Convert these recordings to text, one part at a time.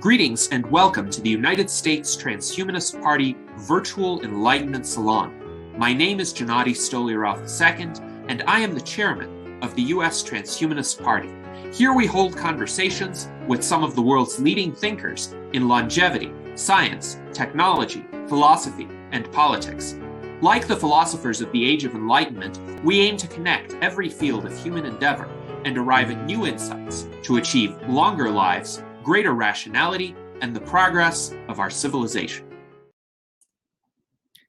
Greetings and welcome to the United States Transhumanist Party Virtual Enlightenment Salon. My name is Gennady Stolyarov II, and I am the chairman of the U.S. Transhumanist Party. Here we hold conversations with some of the world's leading thinkers in longevity, science, technology, philosophy, and politics. Like the philosophers of the Age of Enlightenment, we aim to connect every field of human endeavor and arrive at new insights to achieve longer lives, greater rationality, and the progress of our civilization.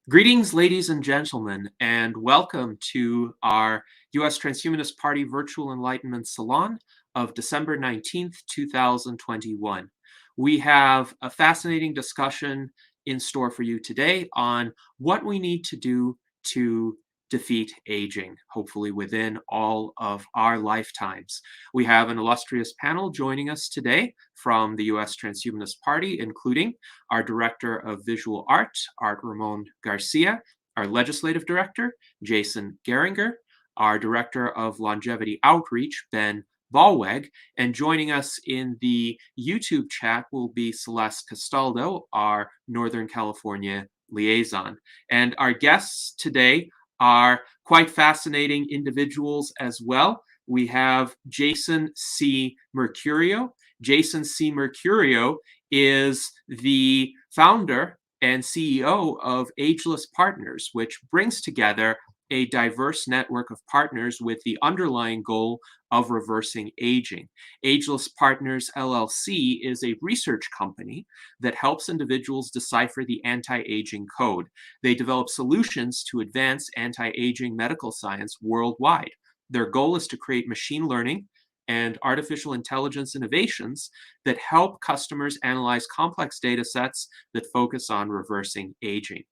Greetings, ladies and gentlemen, and welcome to our U.S. Transhumanist Party Virtual Enlightenment Salon of December 19th, 2021. We have a fascinating discussion in store for you today on what we need to do to defeat aging, hopefully within all of our lifetimes. We have an illustrious panel joining us today from the U.S. Transhumanist Party, including our Director of Visual Art, Art Ramon Garcia, our Legislative Director, Jason Geringer, our Director of Longevity Outreach, Ben Ballweg, and joining us in the YouTube chat will be Celeste Castaldo, our Northern California liaison. And our guests today are quite fascinating individuals as well. We have Jason C. Mercurio. Jason C. Mercurio is the founder and CEO of Ageless Partners, which brings together a diverse network of partners with the underlying goal of reversing aging. Ageless Partners LLC is a research company that helps individuals decipher the anti-aging code. They develop solutions to advance anti-aging medical science worldwide. Their goal is to create machine learning and artificial intelligence innovations that help customers analyze complex data sets that focus on reversing aging.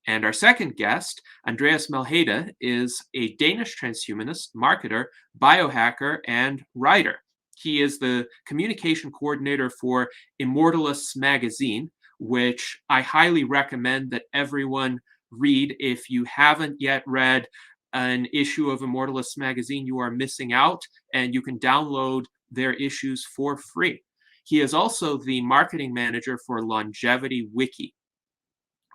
And our second guest, Andreas Melhede, is a Danish transhumanist, marketer, biohacker, and writer. He is the communication coordinator for Immortalists magazine, which I highly recommend that everyone read. If you haven't yet read an issue of Immortalists magazine, you are missing out, and you can download their issues for free. He is also the marketing manager for Longevity Wiki.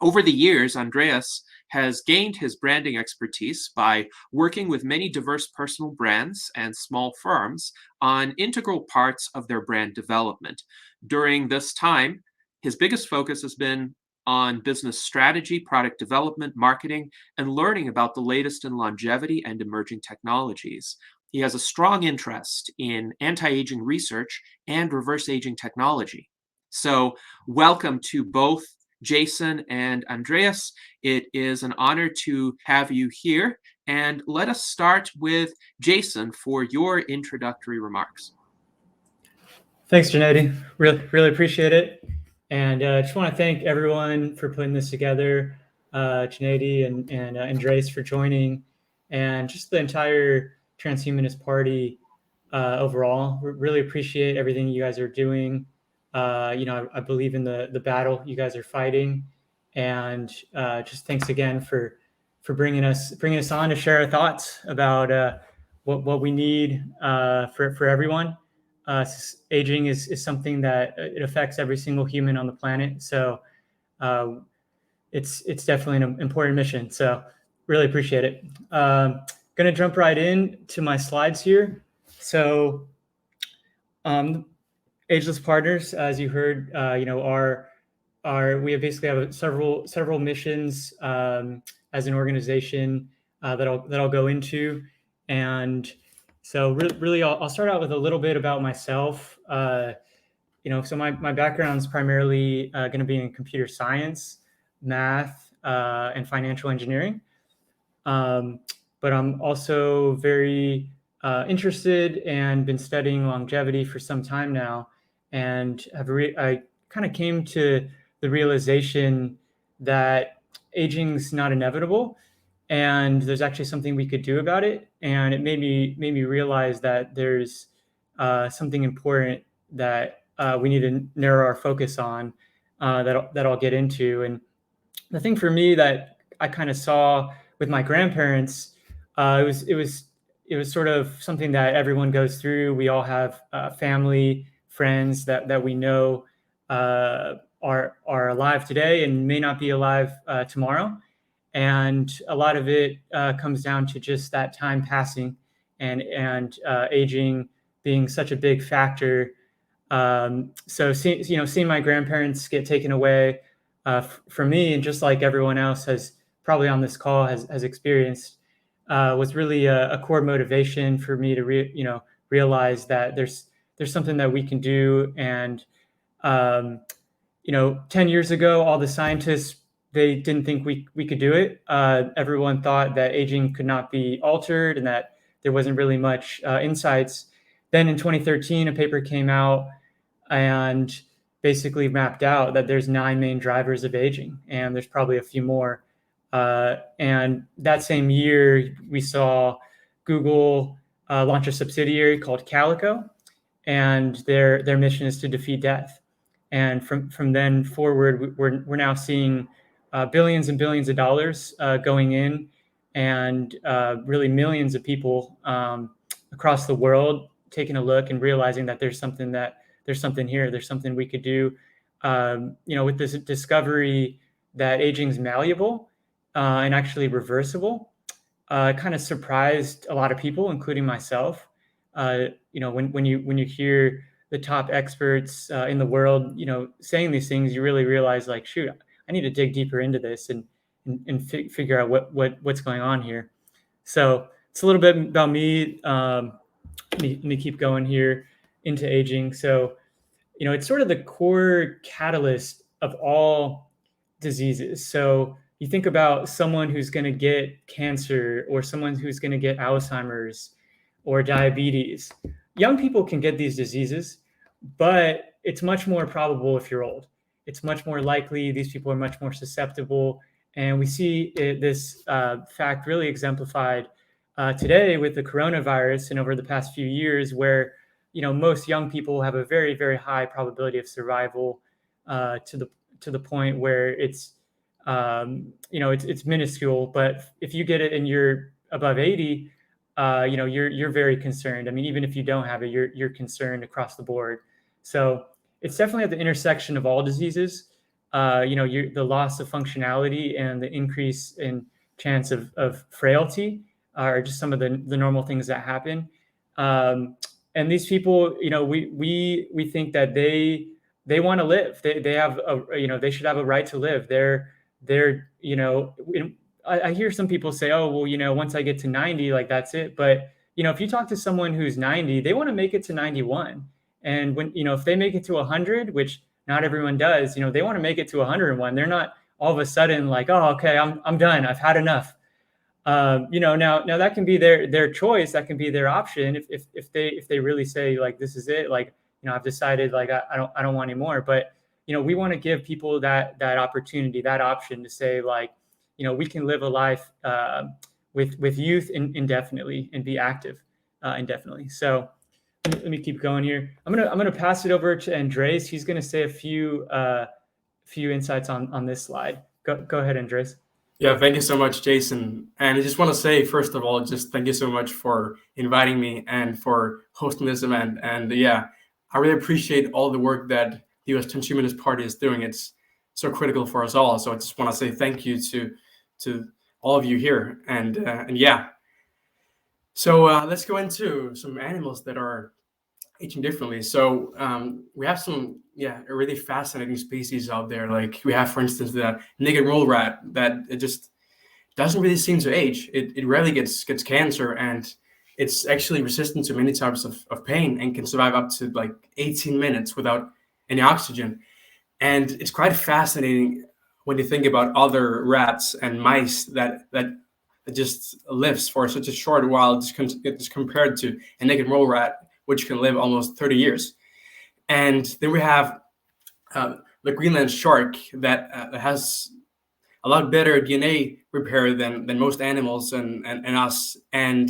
Over the years, Andreas has gained his branding expertise by working with many diverse personal brands and small firms on integral parts of their brand development. During this time, his biggest focus has been on business strategy, product development, marketing, and learning about the latest in longevity and emerging technologies. He has a strong interest in anti-aging research and reverse aging technology. So, welcome to both Jason and Andreas. It is an honor to have you here. And let us start with Jason for your introductory remarks. Thanks, Gennady. Really appreciate it. And I just want to thank everyone for putting this together, Gennady and Andreas for joining, and just the entire Transhumanist Party overall. Really appreciate everything you guys are doing. I believe in the battle you guys are fighting, and just thanks again for bringing us on to share our thoughts about what we need for everyone. Aging is something that it affects every single human on the planet, so it's definitely an important mission. So really appreciate it. Gonna jump right in to my slides here. So Ageless Partners, as you heard, we basically have several missions as an organization that I'll go into, and so really I'll start out with a little bit about myself. So my background is primarily going to be in computer science, math, and financial engineering, but I'm also very interested and been studying longevity for some time now. And I kind of came to the realization that aging's not inevitable, and there's actually something we could do about it. And it made me realize that there's something important that we need to narrow our focus on that I'll get into. And the thing for me that I kind of saw with my grandparents It was sort of something that everyone goes through. We all have family, friends that we know are alive today and may not be alive tomorrow, and a lot of it comes down to just that time passing and aging being such a big factor. So seeing my grandparents get taken away from me, and just like everyone else has probably on this call has experienced, was really a core motivation for me to realize that there's something that we can do. And 10 years ago, all the scientists, they didn't think we could do it. Everyone thought that aging could not be altered and that there wasn't really much insights. Then in 2013, a paper came out and basically mapped out that there's 9 main drivers of aging, and there's probably a few more. And that same year, we saw Google launch a subsidiary called Calico, and their mission is to defeat death. And from then forward, we're now seeing billions and billions of dollars going in, and really millions of people across the world taking a look and realizing that there's something here, there's something we could do. With this discovery that aging is malleable and actually reversible, kind of surprised a lot of people, including myself. When you hear the top experts in the world, saying these things, you really realize, like, shoot, I need to dig deeper into this and figure out what's going on here. So it's a little bit about me. Let me keep going here into aging. So, it's sort of the core catalyst of all diseases. So you think about someone who's going to get cancer, or someone who's going to get Alzheimer's or diabetes. Young people can get these diseases, but it's much more probable if you're old. It's much more likely. These people are much more susceptible. And we see this fact really exemplified today with the coronavirus and over the past few years, where most young people have a very, very high probability of survival to the point where it's minuscule. But if you get it and you're above 80, you're very concerned. I mean, even if you don't have it, you're concerned across the board. So it's definitely at the intersection of all diseases. The loss of functionality and the increase in chance of frailty are just some of the normal things that happen. And these people, we think that they want to live. They have they should have a right to live. I hear some people say, oh, well, once I get to 90, like, that's it. But, if you talk to someone who's 90, they want to make it to 91. And when, if they make it to 100, which not everyone does, they want to make it to 101. They're not all of a sudden like, oh, okay, I'm done. I've had enough. Now that can be their choice. That can be their option. If they really say, like, this is it, like, I've decided, like, I don't want any more. But, we want to give people that opportunity, that option to say, like, we can live a life with youth indefinitely and be active indefinitely. So let me keep going here. I'm gonna pass it over to Andreas. He's gonna say a few insights on this slide. Go ahead, Andreas. Yeah, thank you so much, Jason. And I just want to say, first of all, just thank you so much for inviting me and for hosting this event. And yeah, I really appreciate all the work that the U.S. Transhumanist Party is doing. It's so critical for us all. So I just want to say thank you to all of you here. And yeah, so let's go into some animals that are aging differently. So we have some, really fascinating species out there. Like, we have, for instance, the naked mole rat that it just doesn't really seem to age. It rarely gets cancer, and it's actually resistant to many types of pain and can survive up to like 18 minutes without any oxygen. And it's quite fascinating when you think about other rats and mice that just lives for such a short while, just compared to a naked mole rat, which can live almost 30 years. And then we have the Greenland shark that has a lot better DNA repair than most animals and us. And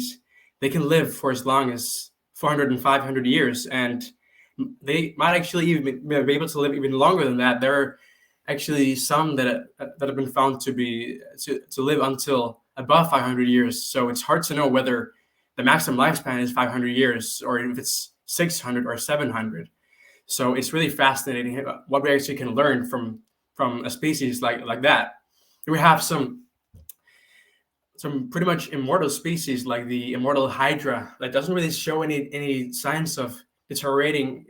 they can live for as long as 400 and 500 years. And they might actually even be able to live even longer than that. There are actually some that have been found to live until above 500 years. So it's hard to know whether the maximum lifespan is 500 years or if it's 600 or 700. So it's really fascinating what we actually can learn from a species like that. We have some pretty much immortal species like the immortal Hydra that doesn't really show any signs of deteriorating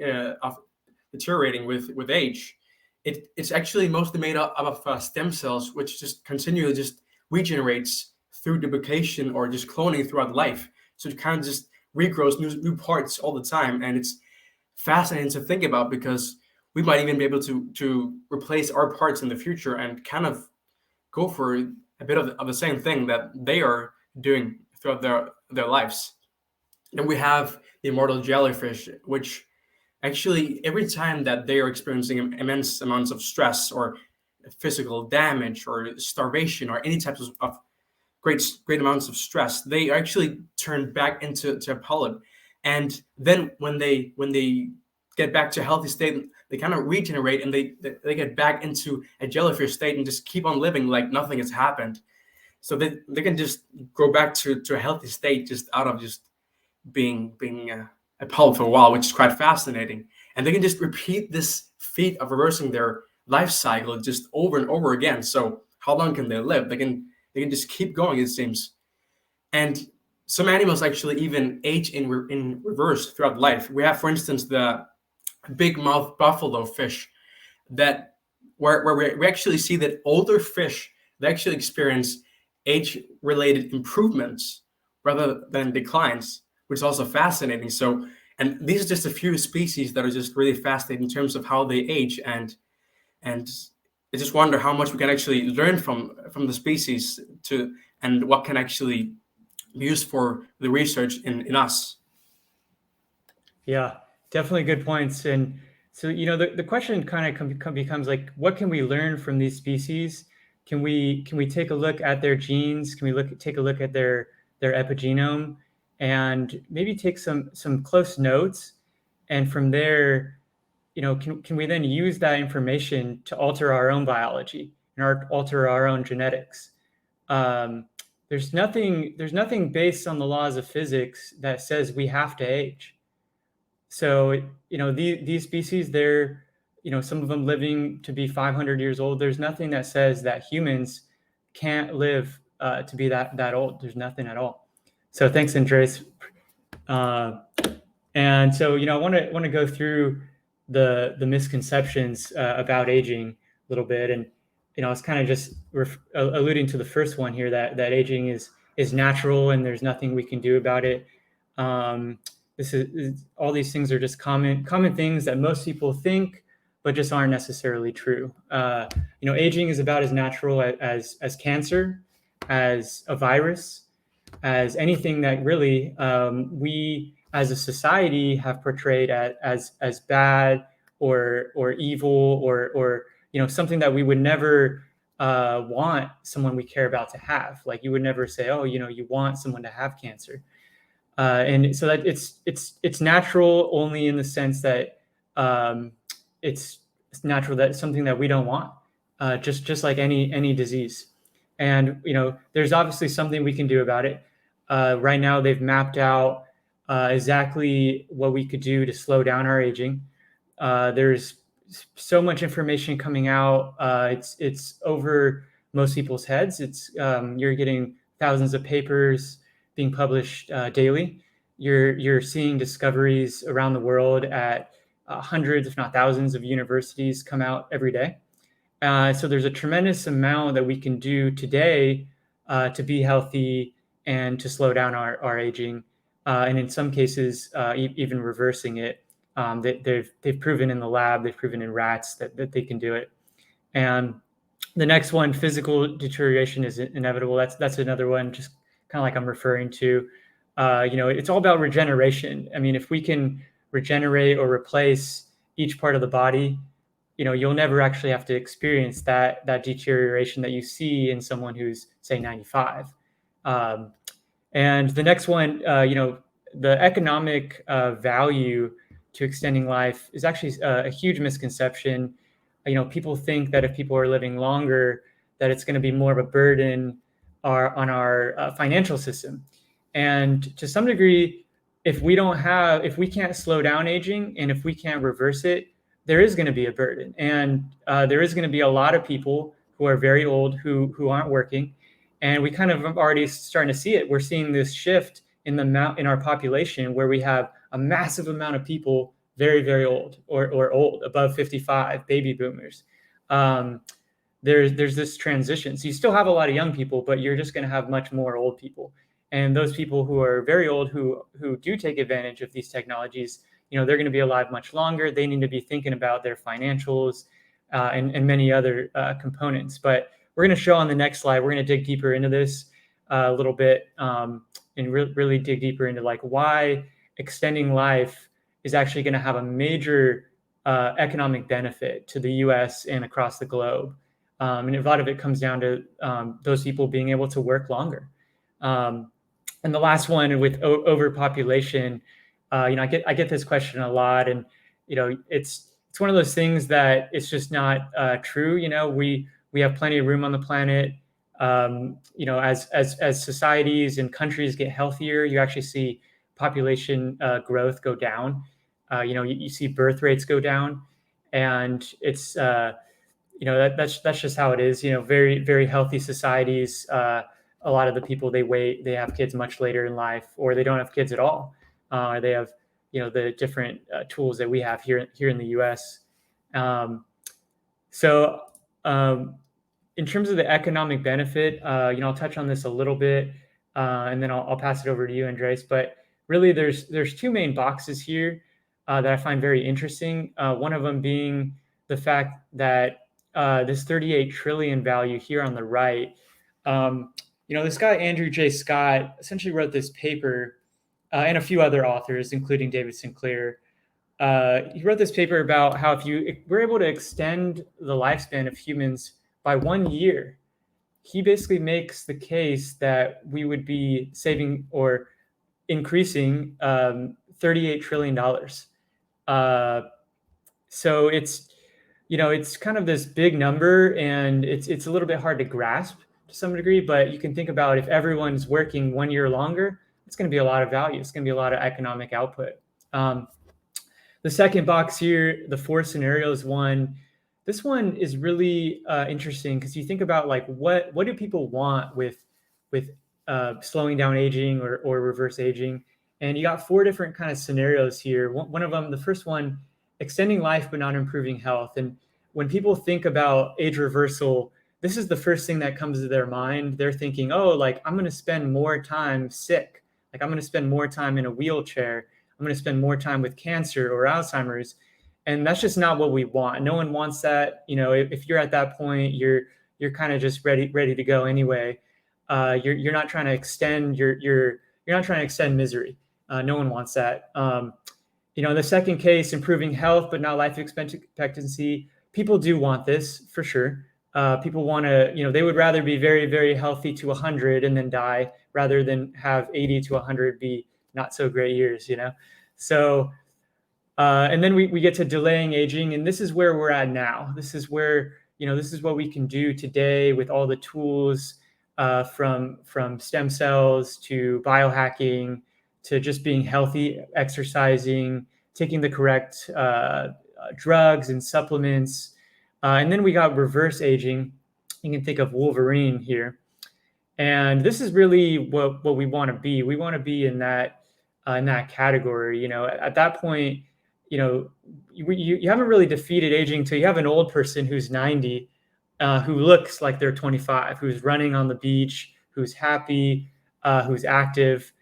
with age. It's actually mostly made up of stem cells, which just continually just regenerates through duplication or just cloning throughout life. So it kind of just regrows new parts all the time, and it's fascinating to think about because we might even be able to replace our parts in the future and kind of go for a bit of the same thing that they are doing throughout their lives. And we have the immortal jellyfish, which actually every time that they are experiencing immense amounts of stress or physical damage or starvation or any types of great amounts of stress, they actually turn back into a polyp. And then when they get back to a healthy state, they kind of regenerate and they get back into a jellyfish state and just keep on living like nothing has happened. So they can just go back to a healthy state just out of just being a polyp for a while, which is quite fascinating. And they can just repeat this feat of reversing their life cycle just over and over again. So how long can they live? They can just keep going, it seems. And some animals actually even age in reverse throughout life. We have, for instance, the big mouth buffalo fish that where we actually see that older fish, they actually experience age-related improvements rather than declines, which is also fascinating. So, and these are just a few species that are just really fascinating in terms of how they age, and I just wonder how much we can actually learn from the species and what can actually be used for the research in us. Yeah, definitely good points. And so, the question kind of becomes like, what can we learn from these species? Can we take a look at their genes? Can we take a look at their epigenome and maybe take some close notes? And from there, can we then use that information to alter our own biology and alter our own genetics? There's nothing based on the laws of physics that says we have to age. So, these species, they're, some of them living to be 500 years old. There's nothing that says that humans can't live to be that old. There's nothing at all. So thanks, Andreas. And so, I want to go through the misconceptions about aging a little bit. And, I was kind of just alluding to the first one here, that aging is natural and there's nothing we can do about it. This is all these things are just common things that most people think, but just aren't necessarily true. Aging is about as natural as cancer, as a virus, as anything that really we as a society have portrayed as bad or evil or something that we would never want someone we care about to have. Like, you would never say, oh, you want someone to have cancer. And so that it's natural only in the sense that it's natural, that it's something that we don't want, just like any disease. And there's obviously something we can do about it. Right now, they've mapped out exactly what we could do to slow down our aging. There's so much information coming out. It's over most people's heads. You're getting thousands of papers being published daily. You're seeing discoveries around the world at hundreds, if not thousands, of universities come out every day. So there's a tremendous amount that we can do today to be healthy and to slow down our aging, and in some cases even reversing it. They've proven in the lab, they've proven in rats that they can do it. And the next one, physical deterioration is inevitable. That's another one, just kind of like I'm referring to. It's all about regeneration. I mean, if we can regenerate or replace each part of the body, you'll never actually have to experience that deterioration that you see in someone who's, say, 95. And the next one, the economic value to extending life is actually a huge misconception. People think that if people are living longer, that it's going to be more of a burden our financial system. And to some degree, if we can't slow down aging, and if we can't reverse it, there is going to be a burden, and there is going to be a lot of people who are very old who aren't working, and we kind of already starting to see it. We're seeing this shift in our population where we have a massive amount of people very, very old or old, above 55, baby boomers. There's this transition. So you still have a lot of young people, but you're just going to have much more old people. And those people who are very old, who do take advantage of these technologies, they're going to be alive much longer. They need to be thinking about their financials and many other components. But we're going to show on the next slide, we're going to dig deeper into this a little bit and really dig deeper into like why extending life is actually going to have a major economic benefit to the US and across the globe. And a lot of it comes down to those people being able to work longer. And the last one with overpopulation, I get this question a lot, and it's one of those things that it's just not true. We have plenty of room on the planet. As societies and countries get healthier, you actually see population growth go down. You see birth rates go down, and it's that's just how it is. Very, very healthy societies. A lot of the people they have kids much later in life, or they don't have kids at all. They have the different tools that we have here in the U.S. In terms of the economic benefit, I'll touch on this a little bit, and then I'll pass it over to you, Andreas. But really, there's two main boxes here that I find very interesting. One of them being the fact that this 38 trillion value here on the right. This guy, Andrew J. Scott, essentially wrote this paper, and a few other authors, including David Sinclair. He wrote this paper about how if we're able to extend the lifespan of humans by 1 year, he basically makes the case that we would be saving or increasing $38 trillion. So it's kind of this big number, and it's a little bit hard to grasp to some degree, but you can think about if everyone's working 1 year longer, it's going to be a lot of value. It's going to be a lot of economic output. The second box here, the 4 scenarios one, this one is really interesting because you think about like what do people want with slowing down aging or reverse aging, and you got 4 different kind of scenarios here. One of them, the first one, extending life but not improving health. And when people think about age reversal, this is the first thing that comes to their mind. They're thinking, oh, like I'm going to spend more time sick. Like I'm going to spend more time in a wheelchair. I'm going to spend more time with cancer or Alzheimer's. And that's just not what we want. No one wants that. If you're at that point, you're kind of just ready to go anyway. You're not trying to extend you're not trying to extend misery. No one wants that. The second case, improving health but not life expectancy. People do want this for sure. People want to, they would rather be very, very healthy to 100 and then die rather than have 80 to 100 be not so great years, So, and then we get to delaying aging, and this is where we're at now. This is where, this is what we can do today with all the tools from stem cells to biohacking to just being healthy, exercising, taking the correct drugs and supplements. And then we got reverse aging. You can think of Wolverine here. And this is really what we want to be. We want to be in that category. At that point, you haven't really defeated aging until you have an old person who's 90, who looks like they're 25, who's running on the beach, who's happy, who's active.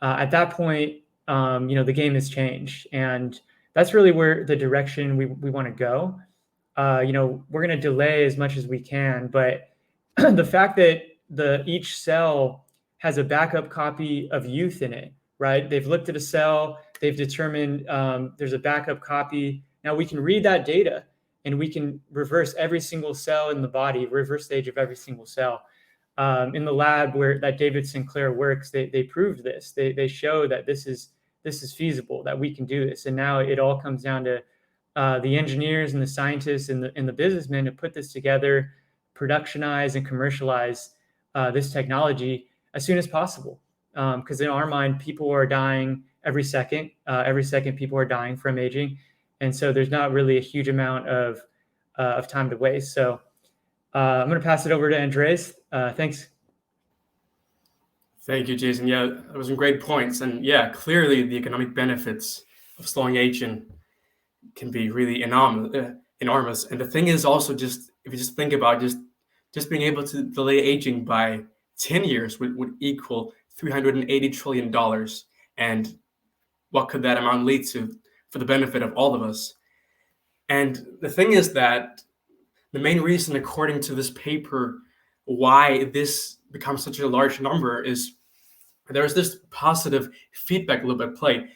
At that point, the game has changed. And that's really where the direction we want to go. We're going to delay as much as we can, but the fact that each cell has a backup copy of youth in it, right? They've looked at a cell, they've determined there's a backup copy. Now we can read that data and we can reverse every single cell in the body, reverse the age of every single cell. In the lab where that David Sinclair works, they proved this. They show that this is feasible, that we can do this. And now it all comes down to the engineers and the scientists and the businessmen to put this together, productionize and commercialize this technology as soon as possible. Because in our mind, people are dying every second. Every second, people are dying from aging, and so there's not really a huge amount of time to waste. So I'm going to pass it over to Andreas. Thanks. Thank you, Jason. Yeah, that was some great points. And yeah, clearly the economic benefits of slowing aging can be really enormous. And the thing is also, just if you just think about just being able to delay aging by 10 years would equal $380 trillion. And what could that amount lead to for the benefit of all of us? And the thing is that the main reason, according to this paper, why this becomes such a large number is there's this positive feedback loop at play.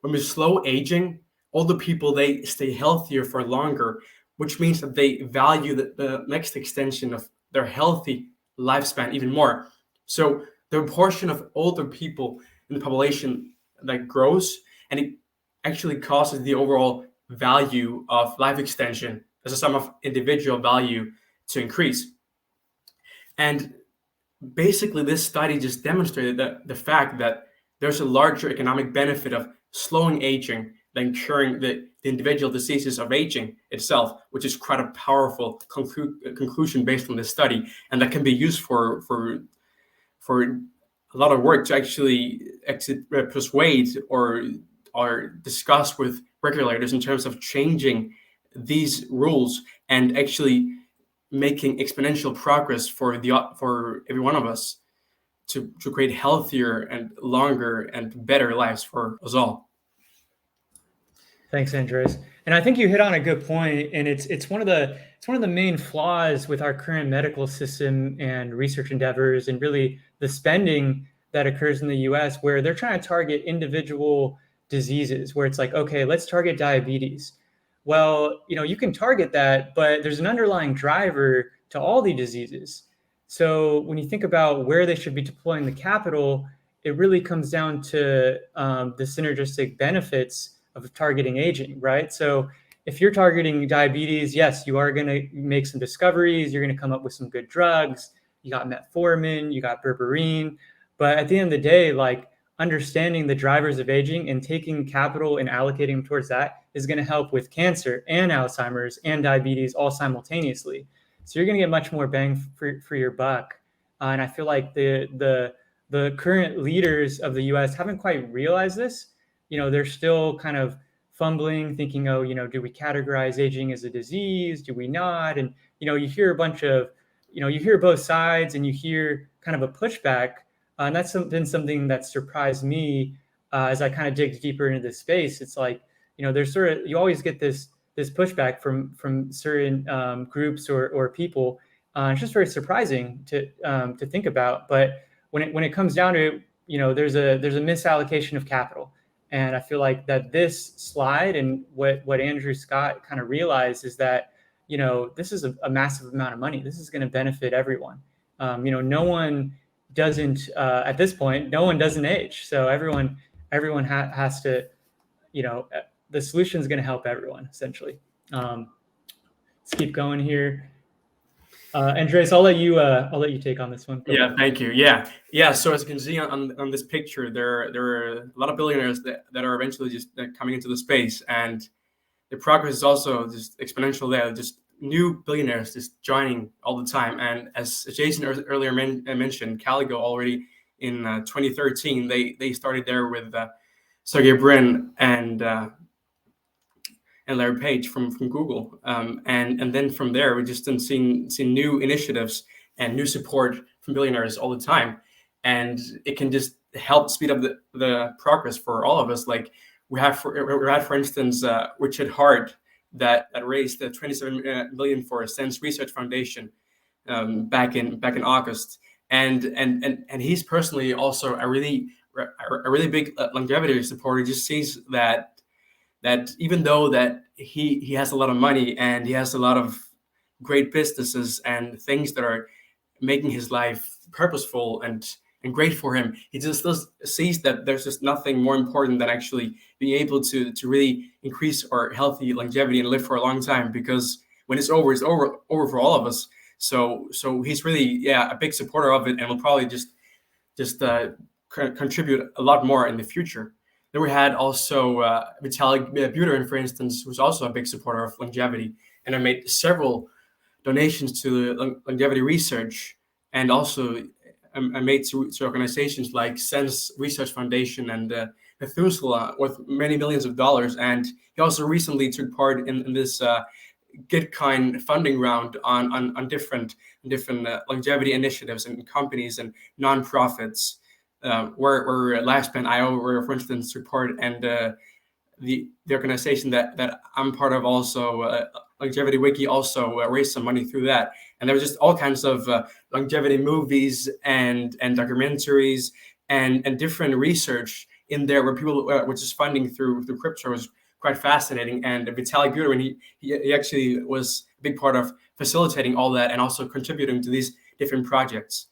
When we slow aging, older people, they stay healthier for longer, which means that they value the next extension of their healthy lifespan even more. So the proportion of older people in the population that grows, and it actually causes the overall value of life extension as a sum of individual value to increase. And basically, this study just demonstrated that the fact that there's a larger economic benefit of slowing aging than curing the individual diseases of aging itself, which is quite a powerful conclusion based on this study, and that can be used for a lot of work to actually persuade or discuss with regulators in terms of changing these rules and actually making exponential progress for every one of us to create healthier and longer and better lives for us all. Thanks, Andreas. And I think you hit on a good point, and it's one of the main flaws with our current medical system and research endeavors, and really the spending that occurs in the U.S., where they're trying to target individual diseases, where it's like, okay, let's target diabetes. Well, you can target that, but there's an underlying driver to all the diseases. So when you think about where they should be deploying the capital, it really comes down to the synergistic benefits of targeting aging, right? So if you're targeting diabetes, yes, you are going to make some discoveries. You're going to come up with some good drugs. You got metformin, you got berberine. But at the end of the day, like, understanding the drivers of aging and taking capital and allocating them towards that is going to help with cancer and Alzheimer's and diabetes all simultaneously. So you're going to get much more bang for your buck. And I feel like the current leaders of the U.S. haven't quite realized this. They're still kind of fumbling, thinking, oh, do we categorize aging as a disease? Do we not? And, you hear a bunch of, you hear both sides, and you hear kind of a pushback. And that's been something that surprised me as I kind of dig deeper into this space. It's like, there's you always get this pushback from certain groups or people. It's just very surprising to think about. But when it comes down to it, there's a misallocation of capital. And I feel like that this slide and what Andrew Scott kind of realized is that, this is a massive amount of money. This is going to benefit everyone. No one doesn't at this point, no one doesn't age. So everyone has to, the solution is going to help everyone essentially. Let's keep going here. Andreas, I'll let you take on this one. Yeah, thank you. Yeah. So as you can see on this picture, there are a lot of billionaires that are eventually just coming into the space, and the progress is also just exponential there. Just new billionaires just joining all the time. And as Jason earlier mentioned, Caligo already in 2013, they started there with Sergey Brin and Larry Page from Google, and then from there we just seen new initiatives and new support from billionaires all the time, and it can just help speed up the progress for all of us. Like we had for instance Richard Hart that raised 27 million for Sense Research Foundation back in August, and he's personally also a really big longevity supporter. He just sees that even though that he has a lot of money and he has a lot of great businesses and things that are making his life purposeful and great for him, he just sees that there's just nothing more important than actually being able to really increase our healthy longevity and live for a long time. Because when it's over for all of us. So he's really a big supporter of it, and will probably just contribute a lot more in the future. Then we had also Vitalik Buterin, for instance, who's also a big supporter of longevity, and I made several donations to longevity research, and also I made to organizations like Sense Research Foundation and Methuselah with many millions of dollars. And he also recently took part in this Gitcoin funding round on different longevity initiatives and companies and nonprofits, where Lifespan.io, where, for instance, took part, and the organization that I'm part of also, Longevity Wiki, also raised some money through that. And there was just all kinds of longevity movies and documentaries and different research in there where people were just funding through crypto. Was quite fascinating. And Vitalik Buterin, he actually was a big part of facilitating all that and also contributing to these different projects.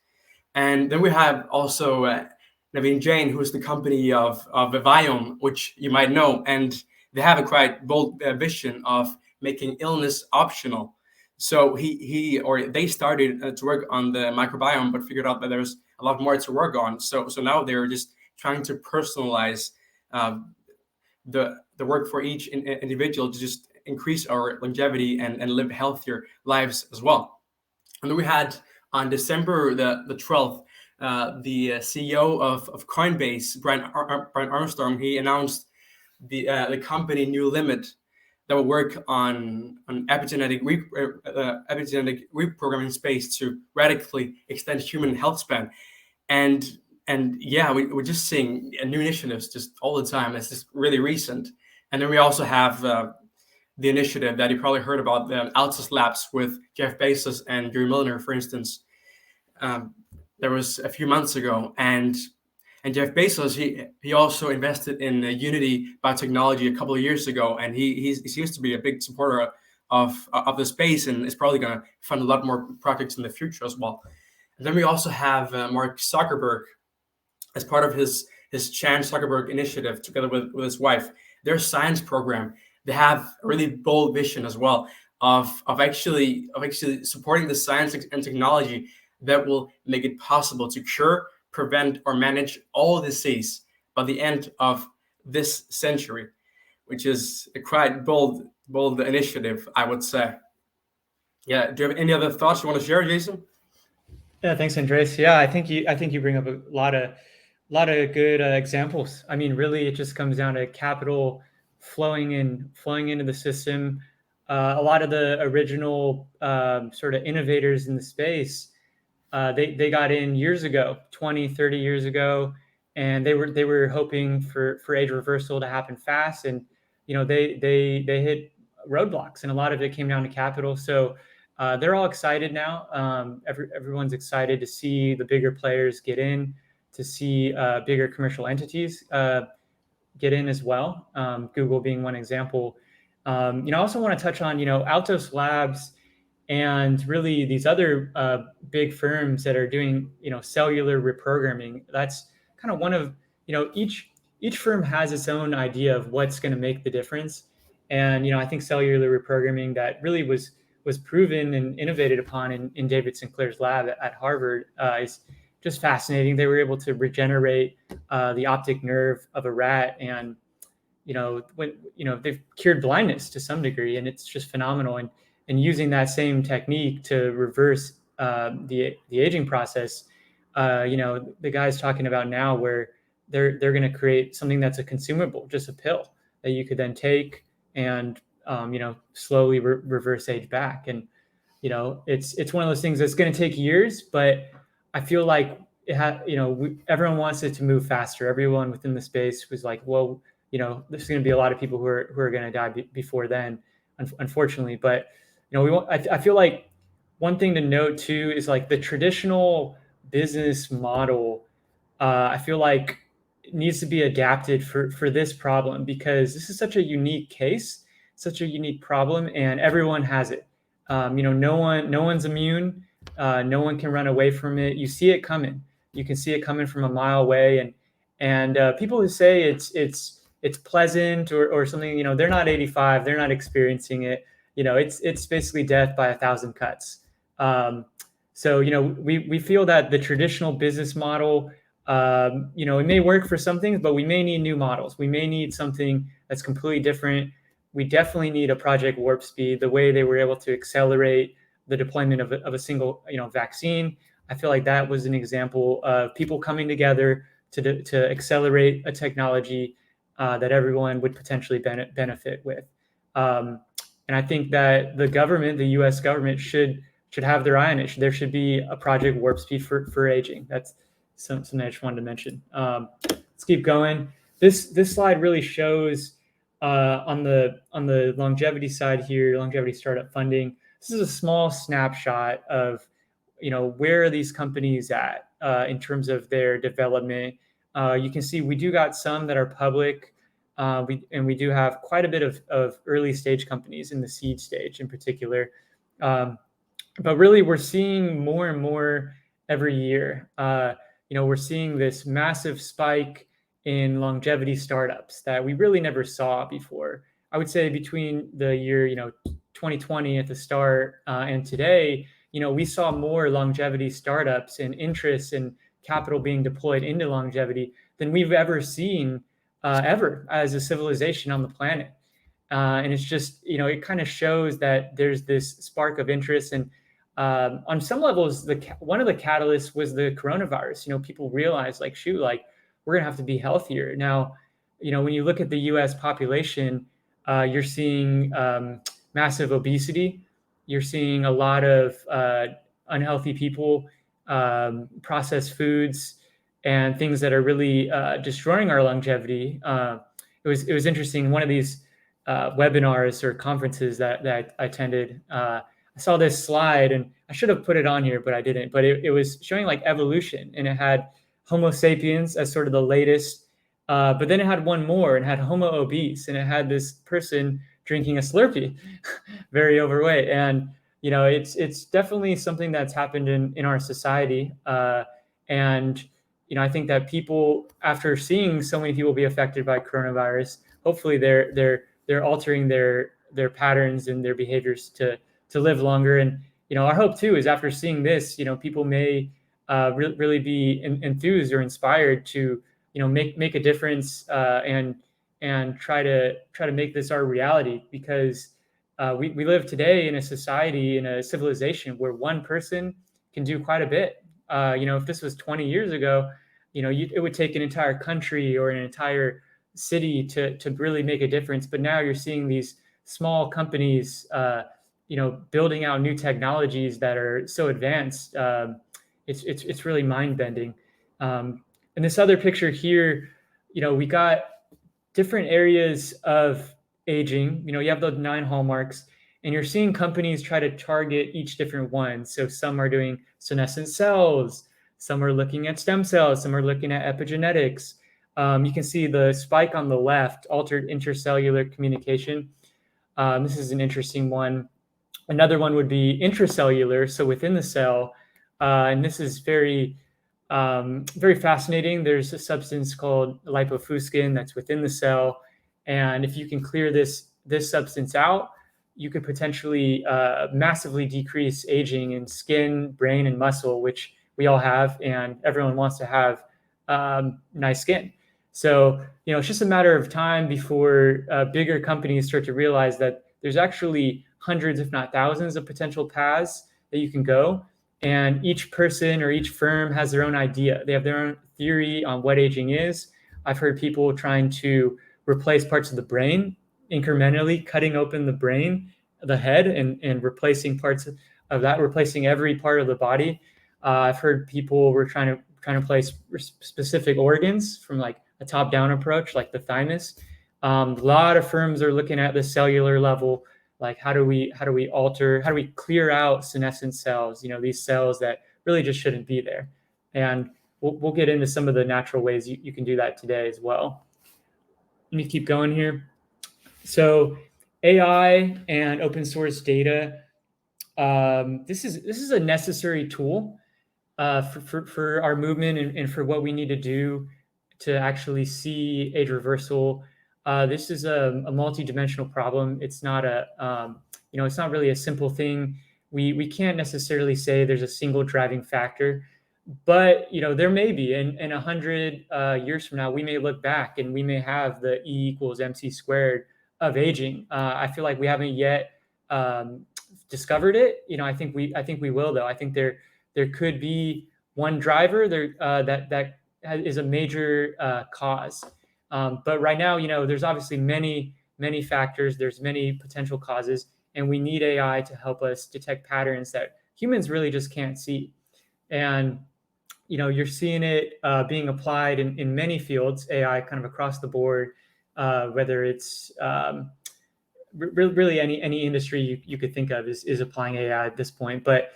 And then we have also Naveen Jain, who's the company of Viome, which you might know, and they have a quite bold vision of making illness optional. So they started to work on the microbiome, but figured out that there's a lot more to work on. So now they're just trying to personalize the work for each individual to just increase our longevity and live healthier lives as well. And then we had on December the 12th, the CEO of Coinbase, Brian Armstrong, he announced the company New Limit that will work on epigenetic reprogramming space to radically extend human health span. And we're just seeing new initiatives just all the time. It's just really recent. And then we also have the initiative that you probably heard about, the Altus Labs with Jeff Bezos and Gary Milner, for instance. There was a few months ago, and Jeff Bezos, he also invested in Unity Biotechnology a couple of years ago, and he seems to be a big supporter of the space, and is probably going to fund a lot more projects in the future as well. And then we also have Mark Zuckerberg as part of his Chan Zuckerberg initiative, together with his wife. Their science program, they have a really bold vision as well of actually supporting the science and technology that will make it possible to cure, prevent, or manage all disease by the end of this century, which is a quite bold initiative, I would say. Yeah. Do you have any other thoughts you want to share, Jason? Yeah, thanks, Andreas. Yeah, I think you bring up a lot of good examples. I mean, really, it just comes down to capital flowing into the system. A lot of the original sort of innovators in the space, they got in years ago, 20, 30 years ago, and they were hoping for age reversal to happen fast, and they hit roadblocks, and a lot of it came down to capital. So they're all excited now. Everyone's excited to see the bigger players get in, to see bigger commercial entities get in as well. Google being one example. I also want to touch on Altos Labs and really these other big firms that are doing cellular reprogramming. That's kind of one of each firm has its own idea of what's going to make the difference. And I think cellular reprogramming that really was proven and innovated upon in David Sinclair's lab at Harvard is just fascinating. They were able to regenerate the optic nerve of a rat, and they've cured blindness to some degree, and it's just phenomenal. And using that same technique to reverse the aging process, the guy's talking about now where they're going to create something that's a consumable, just a pill that you could then take and slowly reverse age back. And it's one of those things that's going to take years, but I feel like everyone wants it to move faster. Everyone within the space was like, well, there's going to be a lot of people who are going to die before then, unfortunately. But I feel like one thing to note too is like the traditional business model. I feel like it needs to be adapted for this problem, because this is such a unique case, such a unique problem, and everyone has it. No one's immune. No one can run away from it. You see it coming. You can see it coming from a mile away. And people who say it's pleasant or something, they're not 85. They're not experiencing it. It's basically death by 1,000 cuts. So, we feel that the traditional business model, it may work for some things, but we may need new models. We may need something that's completely different. We definitely need a Project Warp Speed, the way they were able to accelerate the deployment of a single, vaccine. I feel like that was an example of people coming together to accelerate a technology that everyone would potentially benefit with. And I think that the government, the U.S. government, should have their eye on it. There should be a Project Warp Speed for aging. That's something I just wanted to mention. Let's keep going. This slide really shows on the longevity side here, longevity startup funding. This is a small snapshot of where are these companies at in terms of their development. You can see we do got some that are public. We do have quite a bit of early stage companies in the seed stage in particular. But really, we're seeing more and more every year. We're seeing this massive spike in longevity startups that we really never saw before. I would say between the year 2020 at the start and today, we saw more longevity startups and interest and capital being deployed into longevity than we've ever seen ever as a civilization on the planet. And it's just, it kind of shows that there's this spark of interest. And on some levels, one of the catalysts was the coronavirus. People realized we're going to have to be healthier. Now, when you look at the US population, you're seeing massive obesity. You're seeing a lot of unhealthy people, processed foods, and things that are really destroying our longevity. It was interesting. One of these webinars or conferences that I attended, I saw this slide, and I should have put it on here, but I didn't. But it was showing evolution, and it had Homo sapiens as sort of the latest. But then it had one more, and had Homo obese, and it had this person drinking a Slurpee, very overweight. And it's definitely something that's happened in our society. And I think that people, after seeing so many people be affected by coronavirus, hopefully they're altering their patterns and their behaviors to live longer. And our hope too is after seeing this, people may really be enthused or inspired to make a difference and try to make this our reality, because we live today in a society, in a civilization where one person can do quite a bit. If this was 20 years ago, it would take an entire country or an entire city to really make a difference. But now you're seeing these small companies, building out new technologies that are so advanced. It's really mind bending. In this other picture here, we got different areas of aging. You have those 9 hallmarks, and you're seeing companies try to target each different one. So some are doing senescent cells, some are looking at stem cells, some are looking at epigenetics. You can see the spike on the left, altered intercellular communication. This is an interesting one. Another one would be intracellular, so within the cell. And this is very fascinating. There's a substance called lipofuscin that's within the cell. And if you can clear this substance out, you could potentially massively decrease aging in skin, brain, and muscle, which we all have, and everyone wants to have nice skin. So, it's just a matter of time before bigger companies start to realize that there's actually hundreds, if not thousands, of potential paths that you can go. And each person or each firm has their own idea. They have their own theory on what aging is. I've heard people trying to replace parts of the brain, incrementally cutting open the brain, the head, and replacing parts of that, replacing every part of the body. I've heard people were trying to place specific organs from a top-down approach, like the thymus. A lot of firms are looking at the cellular level, how do we clear out senescent cells, these cells that really just shouldn't be there. And we'll get into some of the natural ways you can do that today as well. Let me keep going here. So AI and open source data, this is a necessary tool for our movement and for what we need to do to actually see age reversal. This is a multi-dimensional problem. It's not it's not really a simple thing we can't necessarily say there's a single driving factor, but there may be. And 100 years from now, we may look back and we may have the E equals MC squared of aging. I feel like we haven't yet discovered it. I think we will, though. I think there could be one driver there that is a major cause. But right now, there's obviously many factors. There's many potential causes, and we need AI to help us detect patterns that humans really just can't see. And you're seeing it being applied in many fields, AI kind of across the board, whether it's really any industry you could think of is applying AI at this point. But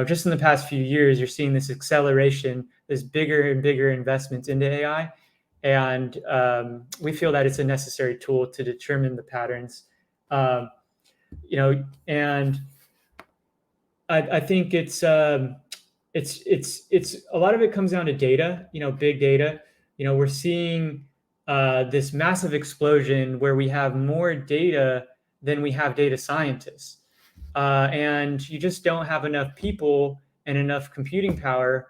just in the past few years, you're seeing this acceleration, this bigger and bigger investments into AI. And we feel that it's a necessary tool to determine the patterns. And I think it's a lot of it comes down to data, big data. We're seeing this massive explosion where we have more data than we have data scientists. And you just don't have enough people and enough computing power.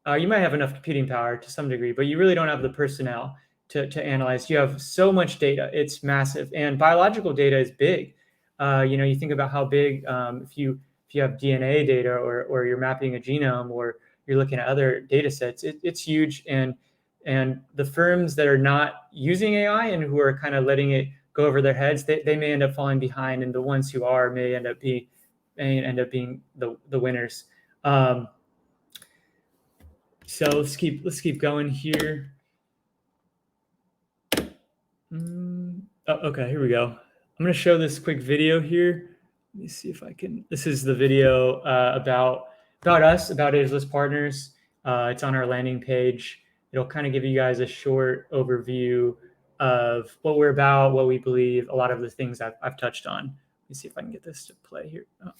You might have enough computing power to some degree, but you really don't have the personnel to analyze. You have so much data. It's massive. And biological data is big. You think about how big, if you have DNA data or you're mapping a genome or you're looking at other data sets, it's huge. And the firms that are not using AI and who are kind of letting it go over their heads, they may end up falling behind, and the ones who are may end up being the winners. So let's keep going here. Okay, here we go. I'm going to show this quick video here. Let me see if I can. This is the video about us, about Ageless Partners. It's on our landing page. It'll kind of give you guys a short overview of what we're about, what we believe, a lot of the things I've touched on. Let me see if I can get this to play here. Oh.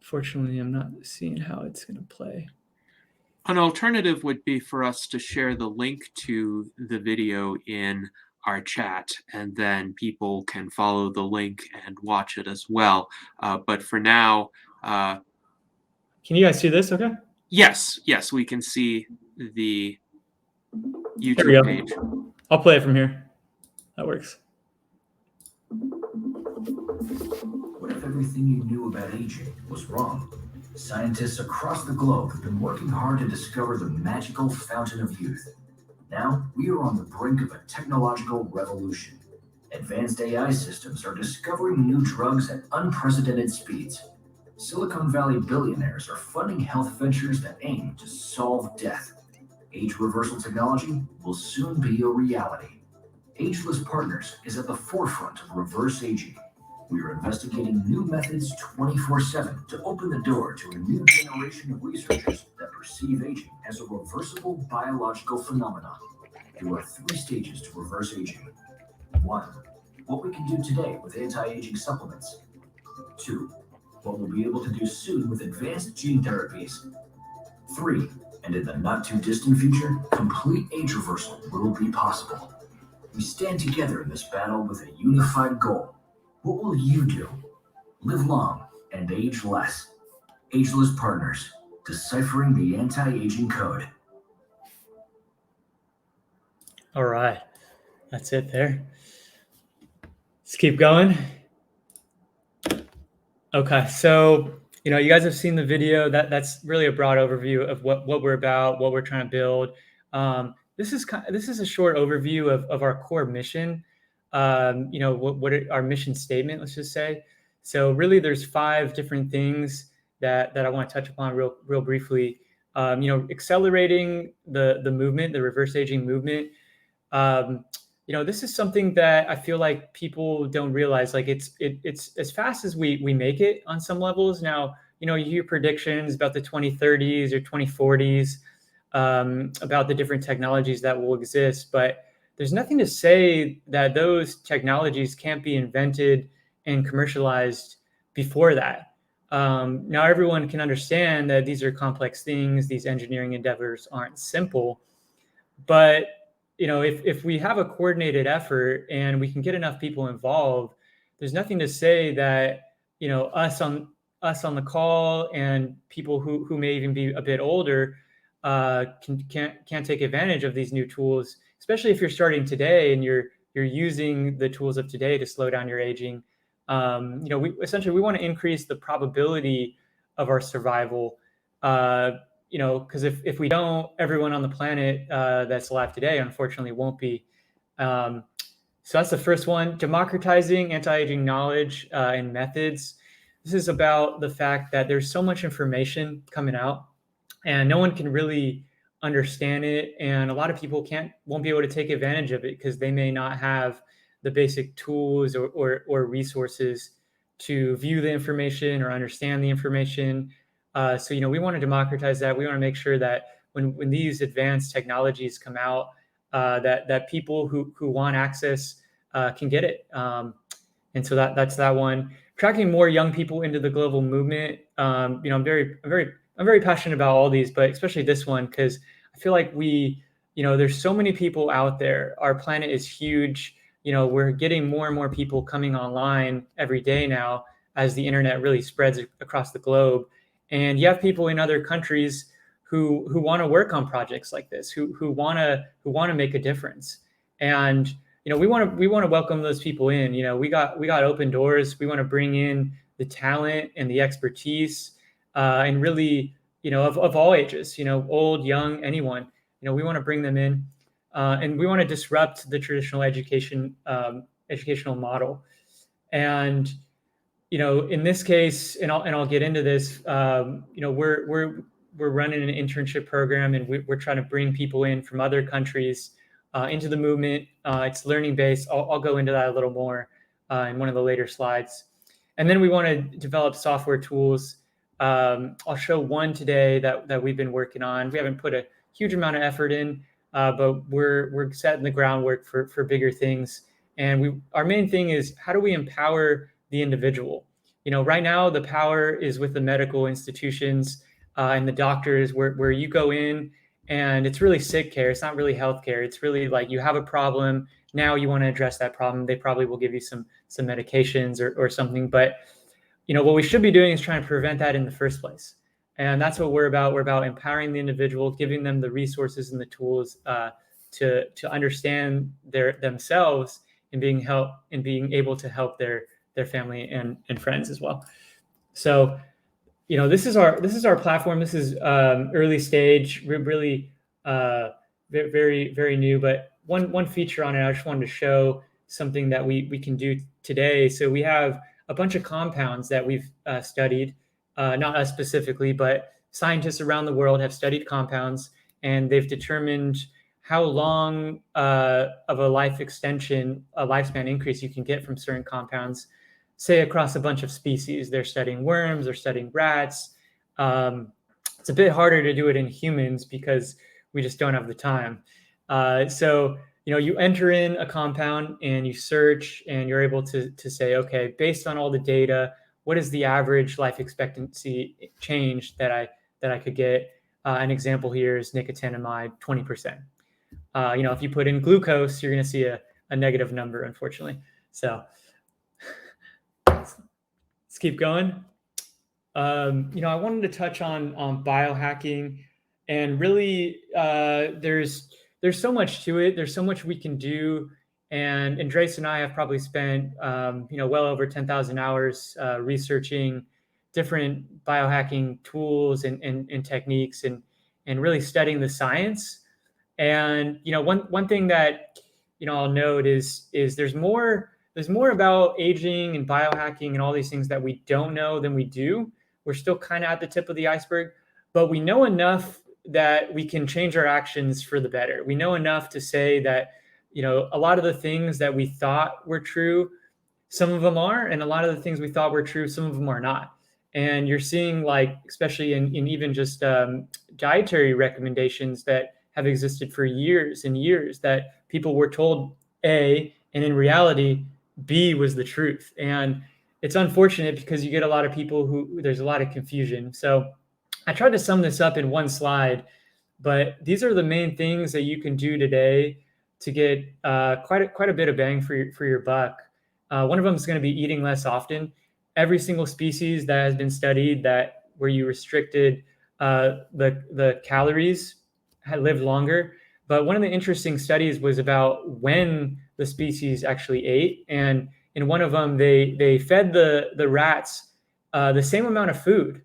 Fortunately, I'm not seeing how it's going to play. An alternative would be for us to share the link to the video in our chat, and then people can follow the link and watch it as well. But for now... Can you guys see this okay? Yes, we can see the YouTube page. I'll play it from here. That works. What if everything you knew about aging was wrong? Scientists across the globe have been working hard to discover the magical fountain of youth. Now, we are on the brink of a technological revolution. Advanced AI systems are discovering new drugs at unprecedented speeds. Silicon Valley billionaires are funding health ventures that aim to solve death. Age reversal technology will soon be a reality. Ageless Partners is at the forefront of reverse aging. We are investigating new methods 24/7 to open the door to a new generation of researchers that perceive aging as a reversible biological phenomenon. There are 3 stages to reverse aging. 1. What we can do today with anti-aging supplements. 2. What we'll be able to do soon with advanced gene therapies. 3. And in the not-too-distant future, complete age reversal will be possible. We stand together in this battle with a unified goal. What will you do? Live long and age less. Ageless Partners, deciphering the anti-aging code. All right, that's it there. Let's keep going. Okay, so you guys have seen the video. That's really a broad overview of what we're about, what we're trying to build. This is a short overview of our core mission. What our mission statement, let's just say. So really, there's 5 different things that I want to touch upon real briefly. Accelerating the movement, the reverse aging movement. This is something that I feel like people don't realize. Like it's as fast as we make it on some levels. Now, you hear predictions about the 2030s or 2040s, about the different technologies that will exist, but there's nothing to say that those technologies can't be invented and commercialized before that. Now, everyone can understand that these are complex things. These engineering endeavors aren't simple, but if we have a coordinated effort and we can get enough people involved, there's nothing to say that, us on the call and people who may even be a bit older can't take advantage of these new tools, especially if you're starting today and you're using the tools of today to slow down your aging. We want to increase the probability of our survival. Because if we don't, everyone on the planet that's alive today, unfortunately, won't be. So that's the first one: democratizing anti-aging knowledge and methods. This is about the fact that there's so much information coming out, and no one can really understand it, and a lot of people won't be able to take advantage of it because they may not have the basic tools or resources to view the information or understand the information. So we want to democratize that. We want to make sure that when these advanced technologies come out, that people who want access can get it. And so that's that one. Attracting more young people into the global movement. I'm very passionate about all these, but especially this one, because I feel like there's so many people out there. Our planet is huge. We're getting more and more people coming online every day now as the internet really spreads across the globe. And you have people in other countries who want to work on projects like this, who want to make a difference. And we want to welcome those people in. We got open doors. We want to bring in the talent and the expertise, and really, of all ages, old, young, anyone. We want to bring them in, and we want to disrupt the traditional educational model. And in this case, and I'll get into this. We're running an internship program, and we're trying to bring people in from other countries into the movement. It's learning based. I'll go into that a little more in one of the later slides. And then we want to develop software tools. I'll show one today that we've been working on. We haven't put a huge amount of effort in, but we're setting the groundwork for bigger things. And our main thing is, how do we empower the individual? Right now the power is with the medical institutions and the doctors, where you go in and it's really sick care. It's not really health care. It's really like you have a problem. Now you want to address that problem. They probably will give you some medications or something. But what we should be doing is trying to prevent that in the first place. And that's what we're about. We're about empowering the individual, giving them the resources and the tools to understand themselves and being able to help their family and friends as well. So, this is our platform. This is early stage, really very, very new. But one feature on it, I just wanted to show something that we can do today. So we have a bunch of compounds that we've studied, not us specifically, but scientists around the world have studied compounds, and they've determined how long of a lifespan increase you can get from certain compounds, say across a bunch of species. They're studying worms, they're studying rats. It's a bit harder to do it in humans because we just don't have the time. So you enter in a compound and you search, and you're able to say, okay, based on all the data, what is the average life expectancy change that I could get? An example here is nicotinamide, 20%. If you put in glucose, you're going to see a negative number, unfortunately. So let's keep going. I wanted to touch on biohacking, and really there's so much to it. There's so much we can do. And Andreas and I have probably spent well over 10,000 hours researching different biohacking tools and techniques, and really studying the science. And one thing that I'll note is there's more about aging and biohacking and all these things that we don't know than we do. We're still kind of at the tip of the iceberg, but we know enough that we can change our actions for the better. We know enough to say that a lot of the things that we thought were true, some of them are, and a lot of the things we thought were true, some of them are not. And you're seeing, like, especially in even just dietary recommendations that have existed for years and years, that people were told A, and in reality, B was the truth. And it's unfortunate because you get a lot of people there's a lot of confusion. So I tried to sum this up in one slide, but these are the main things that you can do today to get quite a bit of bang for your buck. One of them is going to be eating less often. Every single species that has been studied that where you restricted the calories had lived longer. But one of the interesting studies was about when the species actually ate, and in one of them they fed the rats the same amount of food,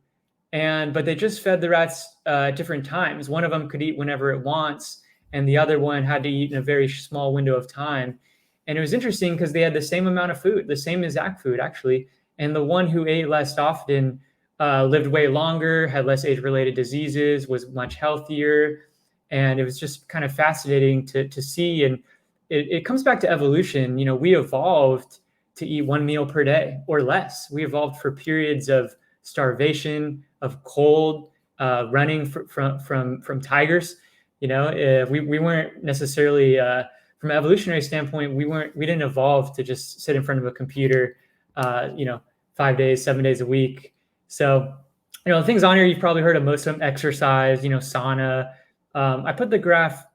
but they just fed the rats at different times. One of them could eat whenever it wants, and the other one had to eat in a very small window of time. And it was interesting because they had the same amount of food, the same exact food actually, and the one who ate less often lived way longer, had less age-related diseases, was much healthier. And it was just kind of fascinating to see. And it comes back to evolution. You know, we evolved to eat one meal per day or less. We evolved for periods of starvation, of cold, running from tigers. You know, we weren't necessarily from an evolutionary standpoint, we didn't evolve to just sit in front of a computer, 5 days, 7 days a week. So, the things on here, you've probably heard of most of them: exercise, sauna. I put the graph,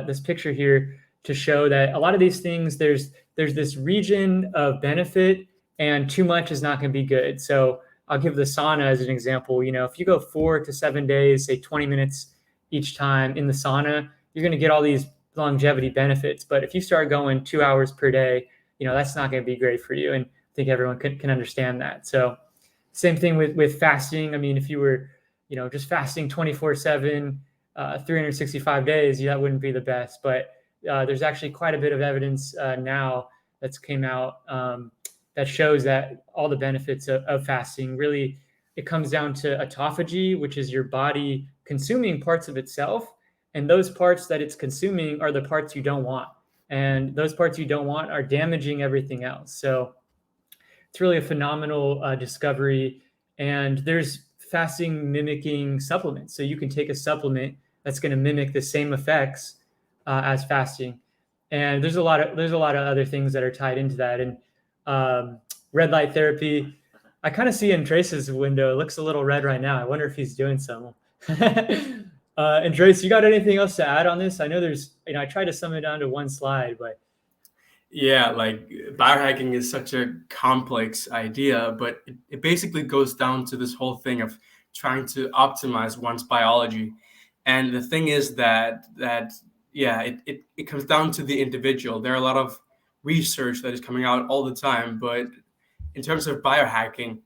this picture here, to show that a lot of these things, there's this region of benefit, and too much is not going to be good. So I'll give the sauna as an example. If you go 4 to 7 days, say 20 minutes each time in the sauna, you're going to get all these longevity benefits. But if you start going 2 hours per day, that's not going to be great for you. And I think everyone can understand that. So same thing with fasting. I mean, if you were, just fasting 24/7, 365 days, that wouldn't be the best. But there's actually quite a bit of evidence now that's came out that shows that all the benefits of fasting. Really, it comes down to autophagy, which is your body consuming parts of itself. And those parts that it's consuming are the parts you don't want. And those parts you don't want are damaging everything else. So it's really a phenomenal discovery. And there's fasting mimicking supplements. So you can take a supplement that's going to mimic the same effects as fasting. And there's a lot of other things that are tied into that. And red light therapy, I kind of see Andreas' window. It looks a little red right now. I wonder if he's doing some. Andreas, you got anything else to add on this? I know there's, I tried to sum it down to one slide, but. Yeah, like biohacking is such a complex idea, but it basically goes down to this whole thing of trying to optimize one's biology. And the thing is that it comes down to the individual. There are a lot of research that is coming out all the time, but in terms of biohacking,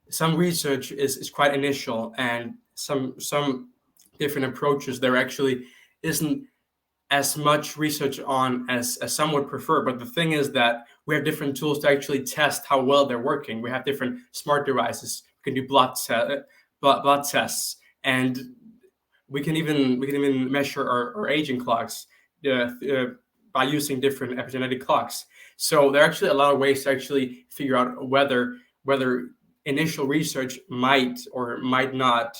some research is quite initial, and some different approaches there actually isn't as much research on as some would prefer. But the thing is that we have different tools to actually test how well they're working. We have different smart devices. We can do blood tests, and we can even measure our aging clocks by using different epigenetic clocks. So there are actually a lot of ways to actually figure out whether initial research might or might not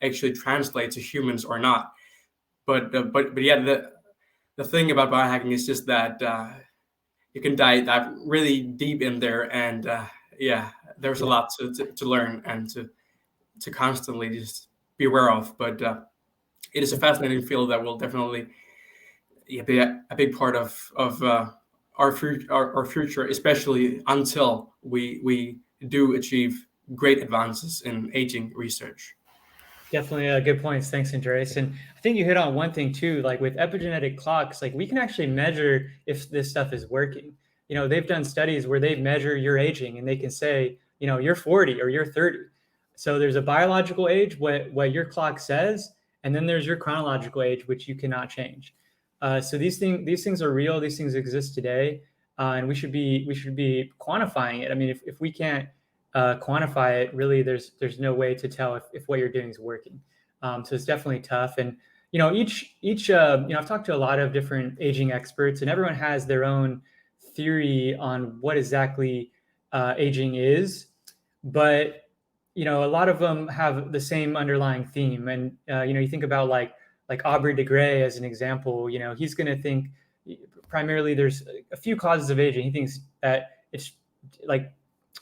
actually translate to humans or not. But yeah, the thing about biohacking is just that you can dive really deep in there, and there's a lot to learn and to constantly just be aware of. But it is a fascinating field that will definitely be a big part of our future, especially until we do achieve great advances in aging research. Definitely good points. Thanks, Andreas. And I think you hit on one thing too, like with epigenetic clocks, like we can actually measure if this stuff is working. They've done studies where they measure your aging and they can say, you're 40 or you're 30. So there's a biological age, what your clock says, and then there's your chronological age, which you cannot change. So these things are real. These things exist today, and we should be quantifying it. I mean, if we can't quantify it, really, there's no way to tell if what you're doing is working. So it's definitely tough. And I've talked to a lot of different aging experts, and everyone has their own theory on what exactly aging is. But a lot of them have the same underlying theme. And you think about like Aubrey de Grey as an example. He's going to think primarily there's a few causes of aging. He thinks that it's like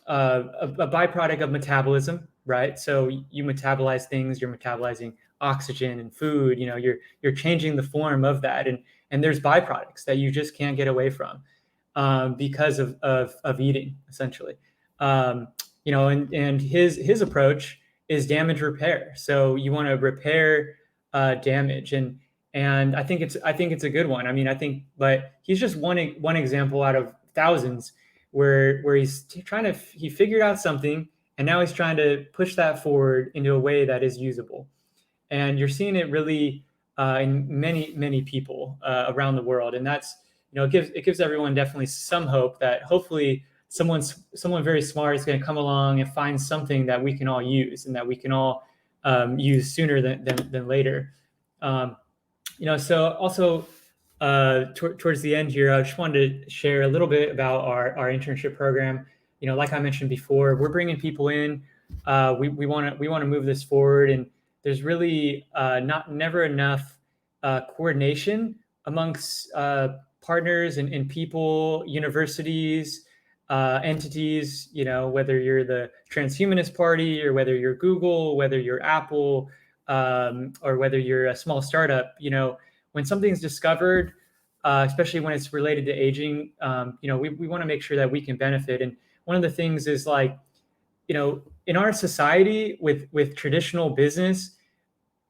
a byproduct of metabolism, right? So you metabolize things, you're metabolizing oxygen and food, you're changing the form of that. And and there's byproducts that you just can't get away from because of eating, essentially. And his approach is damage repair. So you want to repair damage, and I think it's a good one. I mean, but he's just one example out of thousands where he figured out something, and now he's trying to push that forward into a way that is usable. And you're seeing it really in many people around the world, and that's it gives everyone definitely some hope that hopefully someone very smart is going to come along and find something that we can all use and that we can all use sooner than later. So also towards the end here, I just wanted to share a little bit about our internship program. Like I mentioned before, we're bringing people in. We want to move this forward, and there's really never enough coordination amongst partners and people, universities, entities, whether you're the Transhumanist Party or whether you're Google, whether you're Apple, or whether you're a small startup. When something's discovered, especially when it's related to aging, we want to make sure that we can benefit. And one of the things is in our society with traditional business,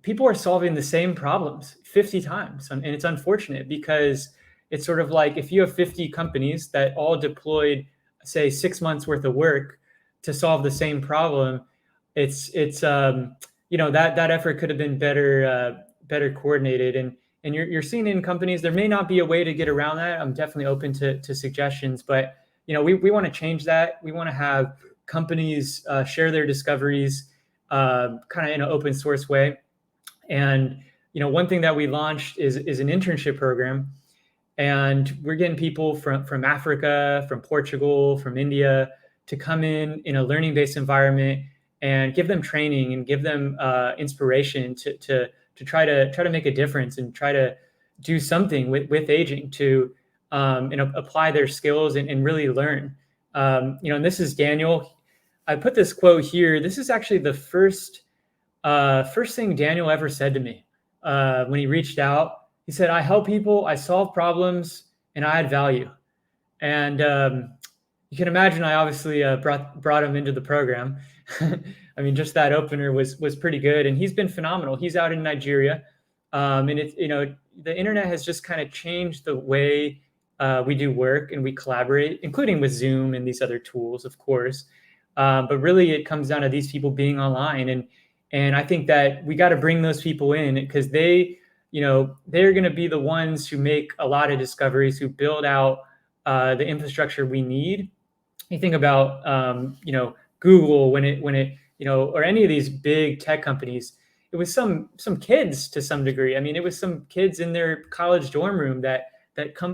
people are solving the same problems 50 times. And it's unfortunate because it's sort of like if you have 50 companies that all deployed, say, 6 months worth of work to solve the same problem, it's that effort could have been better coordinated. And you're seeing in companies, there may not be a way to get around that. I'm definitely open to suggestions, but we want to change that. We want to have companies share their discoveries kind of in an open source way. And one thing that we launched is an internship program, and we're getting people from Africa, from Portugal, from India to come in a learning-based environment and give them training and give them inspiration to try to make a difference and try to do something with aging to apply their skills and really learn. And this is Daniel. I put this quote here. This is actually the first thing Daniel ever said to me when he reached out. He said, "I help people, I solve problems, and I add value." And you can imagine I obviously brought him into the program. I mean, just that opener was pretty good, and he's been phenomenal. He's out in Nigeria, and the internet has just kind of changed the way we do work and we collaborate, including with Zoom and these other tools, of course. But really, it comes down to these people being online, and I think that we got to bring those people in because they're going to be the ones who make a lot of discoveries, who build out the infrastructure we need. You think about Google when it or any of these big tech companies, it was some kids to some degree. I mean, it was some kids in their college dorm room that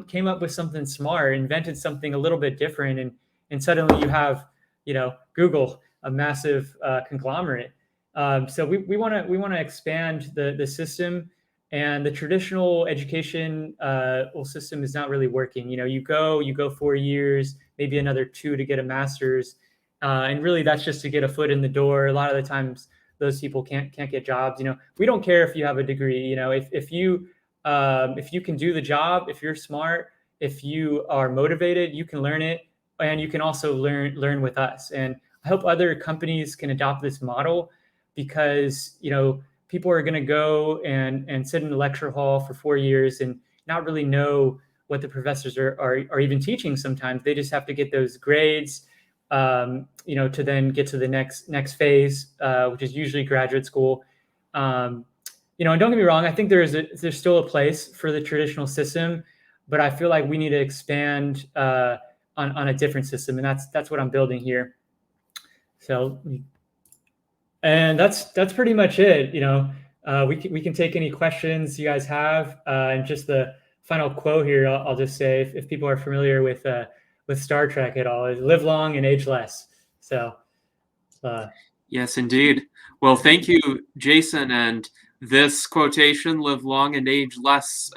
came up with something smart, invented something a little bit different, and suddenly you have Google, a massive conglomerate. So we want to expand the system, and the traditional education system is not really working. You go 4 years, maybe another 2 to get a master's, and really that's just to get a foot in the door. A lot of the times those people can't get jobs. We don't care if you have a degree. If you can do the job, if you're smart, if you are motivated, you can learn it, and you can also learn with us. And I hope other companies can adopt this model because people are going to go and sit in the lecture hall for 4 years and not really know what the professors are even teaching. Sometimes they just have to get those grades, to then get to the next phase, which is usually graduate school. And don't get me wrong, I think there's still a place for the traditional system, but I feel like we need to expand on a different system, and that's what I'm building here. So. And that's pretty much it. We can take any questions you guys have. And just the final quote here, I'll just say, if people are familiar with Star Trek at all, is "Live long and age less." So, yes, indeed. Well, thank you, Jason. And this quotation, "Live long and age less,"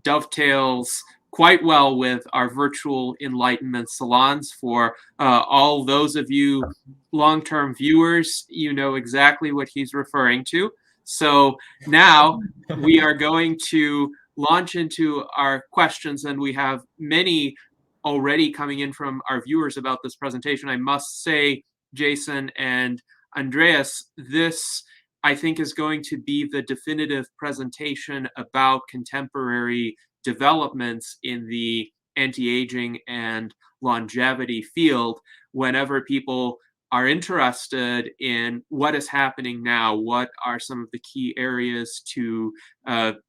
dovetails quite well with our virtual Enlightenment Salons. For all those of you long-term viewers, you know exactly what he's referring to. So now we are going to launch into our questions, and we have many already coming in from our viewers about this presentation. I must say, Jason and Andreas, this I think is going to be the definitive presentation about contemporary developments in the anti-aging and longevity field. Whenever people are interested in what is happening now, what are some of the key areas to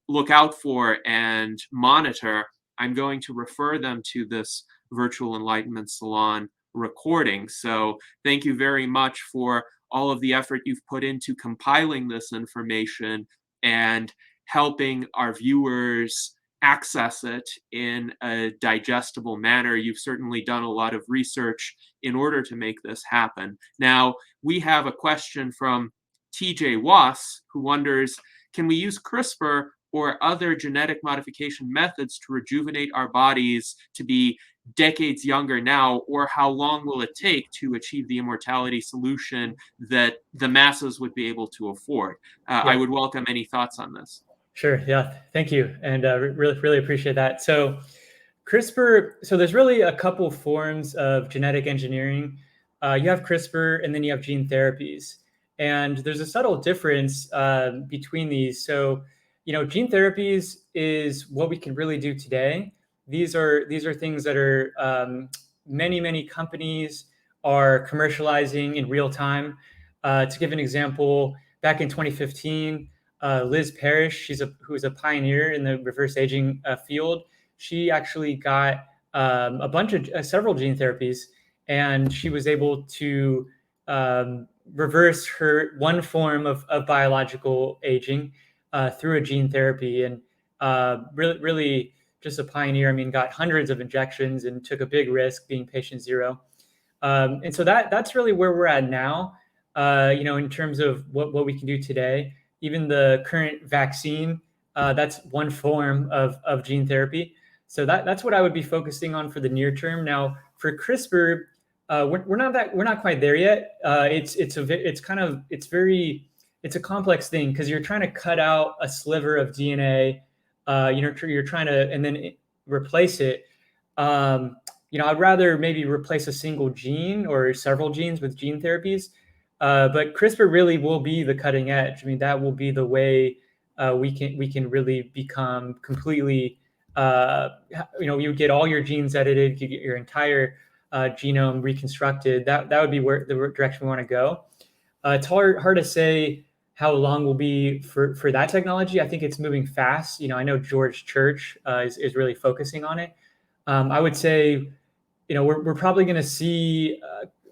look out for and monitor, I'm going to refer them to this Virtual Enlightenment Salon recording. So thank you very much for all of the effort you've put into compiling this information and helping our viewers access it in a digestible manner. You've certainly done a lot of research in order to make this happen. Now, we have a question from TJ Wass, who wonders, can we use CRISPR or other genetic modification methods to rejuvenate our bodies to be decades younger now, or how long will it take to achieve the immortality solution that the masses would be able to afford? I would welcome any thoughts on this. Sure. Yeah. Thank you. And really appreciate that. So CRISPR, so there's really a couple forms of genetic engineering. You have CRISPR and then you have gene therapies. And there's a subtle difference between these. So, gene therapies is what we can really do today. These are things that are many companies are commercializing in real time. To give an example, back in 2015, Liz Parrish, who's a pioneer in the reverse aging field. She actually got several gene therapies, and she was able to reverse her one form of biological aging through a gene therapy, and really just a pioneer. I mean, got hundreds of injections and took a big risk being patient zero. And so that's really where we're at now, in terms of what we can do today. Even the current vaccine, that's one form of gene therapy. So that's what I would be focusing on for the near term. Now, for CRISPR, we're not quite there yet. It's a complex thing because you're trying to cut out a sliver of DNA. You're trying to and then replace it. I'd rather maybe replace a single gene or several genes with gene therapies. But CRISPR really will be the cutting edge. I mean, that will be the way we can really become completely. You get all your genes edited, you get your entire genome reconstructed. That would be where the direction we want to go. It's hard to say how long will be for that technology. I think it's moving fast. I know George Church is really focusing on it. I would say, we're probably going to see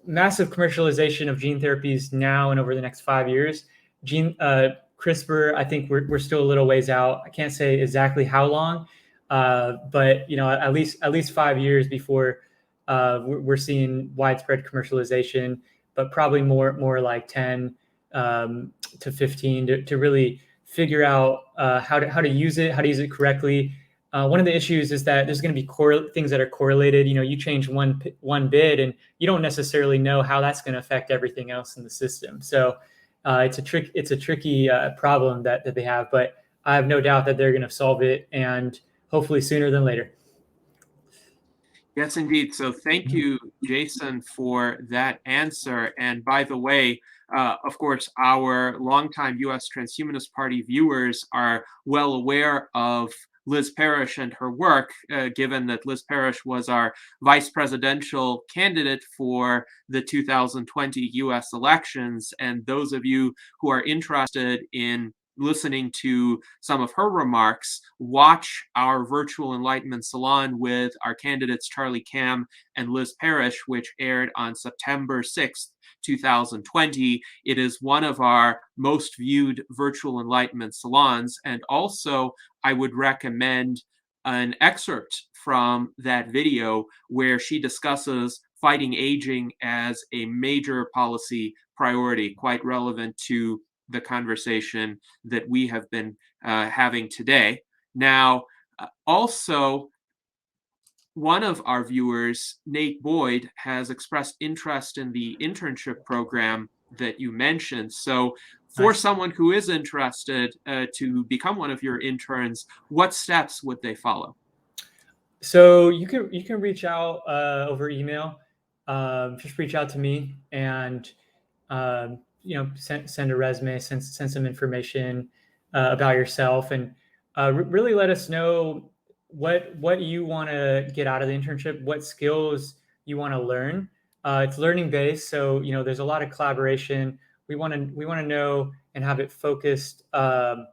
massive commercialization of gene therapies now and over the next 5 years. CRISPR, I think we're still a little ways out. I can't say exactly how long, but at least 5 years before we're seeing widespread commercialization. But probably more like 10 to 15 to really figure out how to use it, how to use it correctly. One of the issues is that there's going to be things that are correlated. You change one bit, and you don't necessarily know how that's going to affect everything else in the system. So it's a tricky problem that they have. But I have no doubt that they're going to solve it, and hopefully sooner than later. Yes, indeed. So thank you, Jason, for that answer. And by the way, of course, our longtime U.S. Transhumanist Party viewers are well aware of Liz Parrish and her work, given that Liz Parrish was our vice presidential candidate for the 2020 U.S. elections. And those of you who are interested in listening to some of her remarks, watch our Virtual Enlightenment Salon with our candidates Charlie Cam and Liz Parrish, which aired on September 6th, 2020. It is one of our most viewed Virtual Enlightenment Salons. And also, I would recommend an excerpt from that video where she discusses fighting aging as a major policy priority, quite relevant to the conversation that we have been having today. Now, also, one of our viewers, Nate Boyd, has expressed interest in the internship program that you mentioned. So For Nice. someone who is interested to become one of your interns, what steps would they follow? So you can reach out over email. Just reach out to me and send a resume, send some information about yourself, and really let us know what you want to get out of the internship, what skills you want to learn. It's learning based, so there's a lot of collaboration. We want to know and have it focused on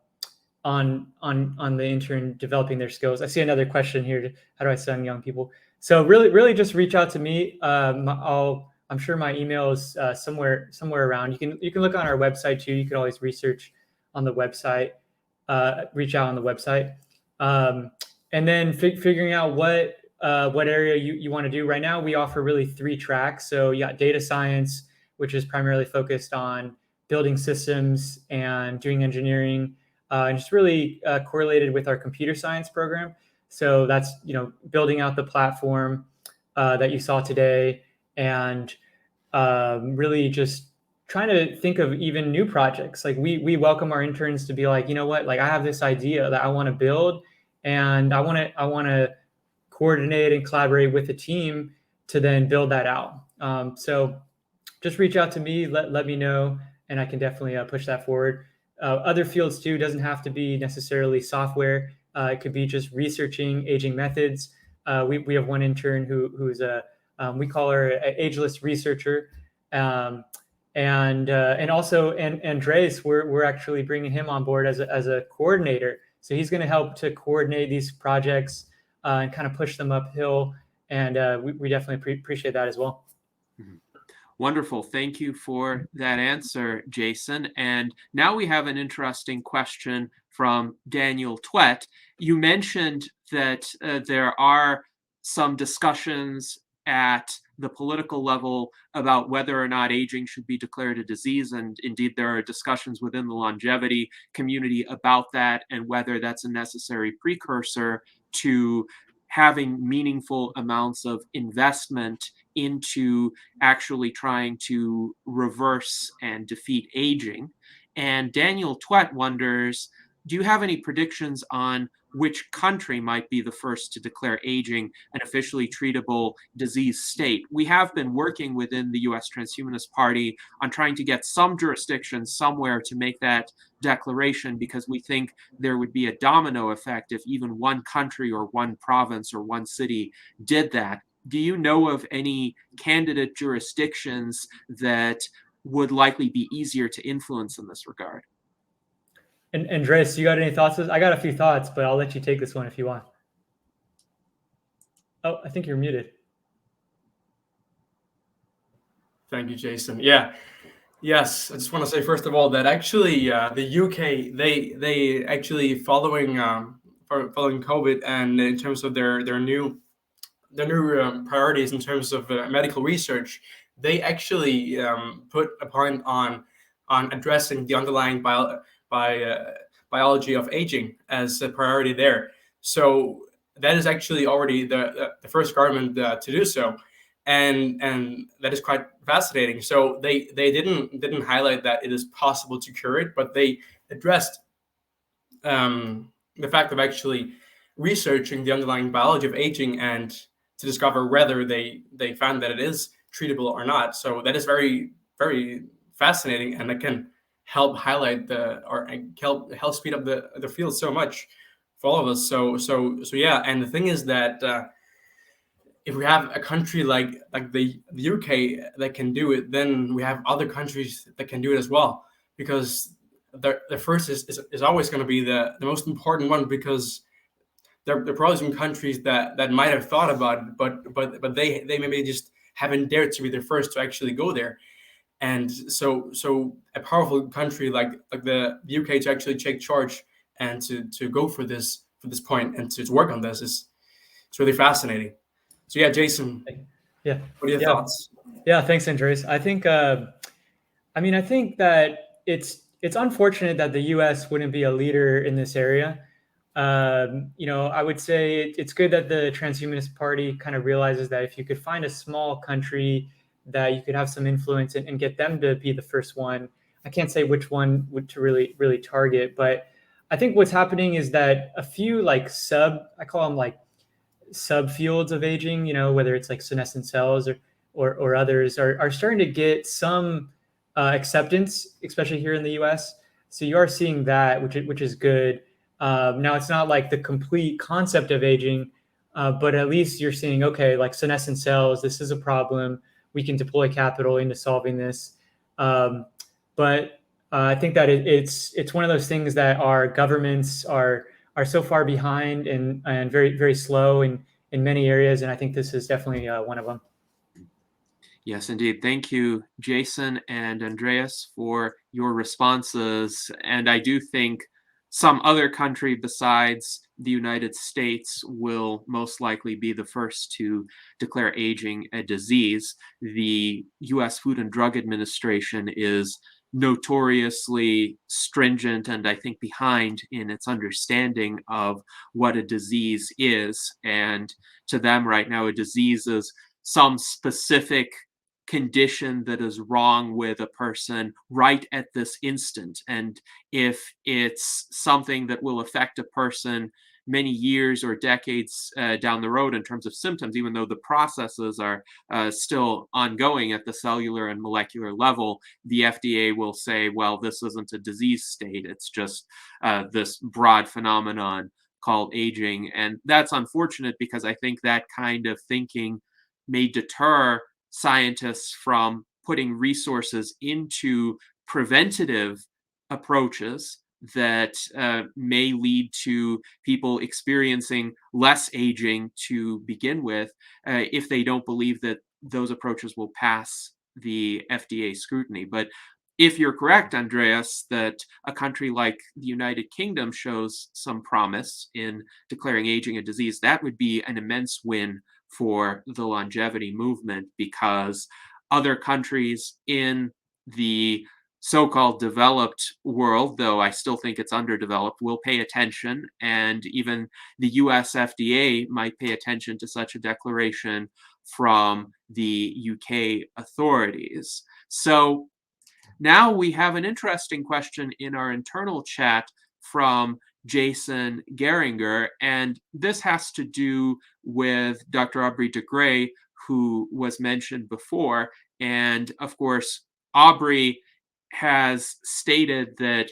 the intern developing their skills. I see another question here. How do I send young people? So really just reach out to me. I'm sure my email is somewhere around. You can look on our website too. You can always research on the website, reach out on the website, and then figuring out what area you want to do. Right now, we offer really 3 tracks. So you got data science, which is primarily focused on building systems and doing engineering, and just really correlated with our computer science program. So that's building out the platform that you saw today, and really just trying to think of even new projects. Like we welcome our interns to be like, what, like I have this idea that I want to build, and I want to coordinate and collaborate with a team to then build that out. So just reach out to me, let me know, and I can definitely push that forward. Other fields too, doesn't have to be necessarily software. It could be just researching aging methods. We have one intern who's we call her an ageless researcher, and also Andreas, we're actually bringing him on board as a coordinator. So he's going to help to coordinate these projects and kind of push them uphill, and we definitely appreciate that as well. Mm-hmm. Wonderful. Thank you for that answer, Jason. And now we have an interesting question from Daniel Twett. You mentioned that there are some discussions at the political level about whether or not aging should be declared a disease. And indeed, there are discussions within the longevity community about that and whether that's a necessary precursor to having meaningful amounts of investment into actually trying to reverse and defeat aging. And Daniel Twett wonders, do you have any predictions on which country might be the first to declare aging an officially treatable disease state? We have been working within the US Transhumanist Party on trying to get some jurisdiction somewhere to make that declaration, because we think there would be a domino effect if even one country or one province or one city did that. Do you know of any candidate jurisdictions that would likely be easier to influence in this regard? And Andreas, you got any thoughts? I got a few thoughts, but I'll let you take this one if you want. Oh, I think you're muted. Thank you, Jason. Yeah. Yes, I just want to say first of all that actually the UK they actually following COVID, and in terms of their new priorities in terms of medical research, they actually put a point on addressing the underlying biology of aging as a priority there. So that is actually already the first government to do so, and that is quite fascinating. So they didn't highlight that it is possible to cure it, but they addressed the fact of actually researching the underlying biology of aging and to discover whether they found that it is treatable or not. So that is very, very fascinating, and it can help highlight help speed up the field so much for all of us. So yeah. And the thing is that if we have a country like the UK that can do it, then we have other countries that can do it as well, because the first is always going to be the most important one, because there are probably some countries that might have thought about it, but they maybe just haven't dared to be the first to actually go there. And so a powerful country like the UK to actually take charge and to go for this point and to work on this is really fascinating. So yeah, Jason. Yeah. What are your thoughts? Yeah, thanks, Andreas. I think I think that it's unfortunate that the US wouldn't be a leader in this area. I would say it's good that the Transhumanist Party kind of realizes that if you could find a small country that you could have some influence and get them to be the first one, I can't say which one to really target, but I think what's happening is that a few like I call them like subfields of aging, whether it's like senescent cells or others are starting to get some acceptance, especially here in the US. So you are seeing that, which is good. Now it's not like the complete concept of aging, but at least you're seeing, okay, like senescent cells, this is a problem. We can deploy capital into solving this. But I think that it's one of those things that our governments are so far behind and very, very slow in many areas. And I think this is definitely one of them. Yes, indeed. Thank you, Jason and Andreas, for your responses. And I do think some other country besides the United States will most likely be the first to declare aging a disease. The US Food and Drug Administration is notoriously stringent and I think behind in its understanding of what a disease is. And to them right now, a disease is some specific condition that is wrong with a person right at this instant. And if it's something that will affect a person many years or decades down the road in terms of symptoms, even though the processes are still ongoing at the cellular and molecular level, the FDA will say, well, this isn't a disease state. It's just this broad phenomenon called aging. And that's unfortunate because I think that kind of thinking may deter scientists from putting resources into preventative approaches that may lead to people experiencing less aging to begin with if they don't believe that those approaches will pass the FDA scrutiny. But if you're correct, Andreas, that a country like the United Kingdom shows some promise in declaring aging a disease, that would be an immense win for the longevity movement, because other countries in the so-called developed world, though I still think it's underdeveloped, will pay attention, and even the US FDA might pay attention to such a declaration from the UK authorities. So now we have an interesting question in our internal chat from Jason Geringer, and this has to do with Dr. Aubrey de Grey, who was mentioned before. And of course, Aubrey has stated that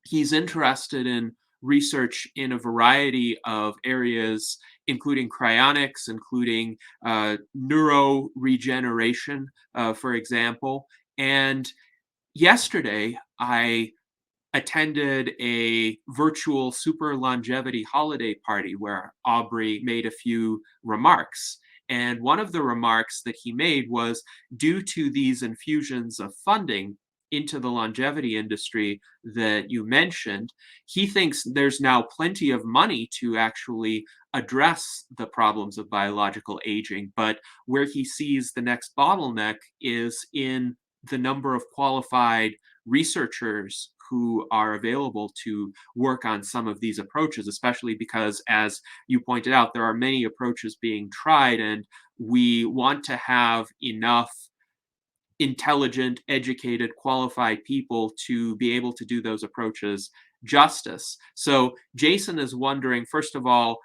he's interested in research in a variety of areas, including cryonics, including neuroregeneration, for example. And yesterday, I attended a virtual super longevity holiday party where Aubrey made a few remarks. And one of the remarks that he made was, due to these infusions of funding into the longevity industry that you mentioned, he thinks there's now plenty of money to actually address the problems of biological aging. But where he sees the next bottleneck is in the number of qualified researchers who are available to work on some of these approaches, especially because, as you pointed out, there are many approaches being tried, and we want to have enough intelligent, educated, qualified people to be able to do those approaches justice. So Jason is wondering, first of all,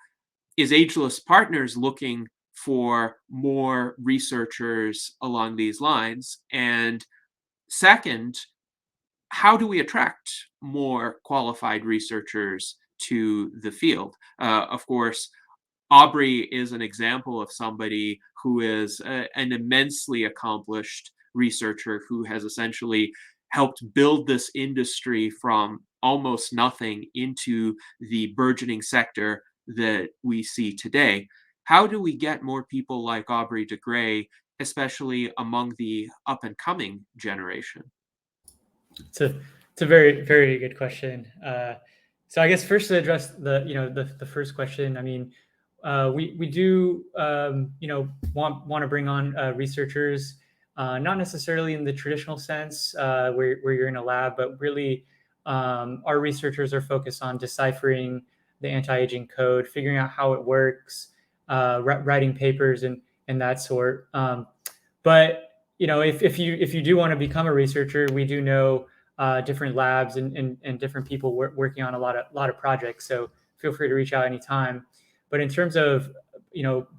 is Ageless Partners looking for more researchers along these lines? And second, how do we attract more qualified researchers to the field? Of course, Aubrey is an example of somebody who is an immensely accomplished researcher who has essentially helped build this industry from almost nothing into the burgeoning sector that we see today. How do we get more people like Aubrey de Grey, especially among the up and coming generation? It's a very, very good question. So I guess first to address the first question. I mean, we do want to bring on researchers, not necessarily in the traditional sense where you're in a lab, but really our researchers are focused on deciphering the anti-aging code, figuring out how it works, writing papers and that sort. But if you do want to become a researcher, we do know different labs and different people working on a lot of projects. So feel free to reach out anytime. But in terms of,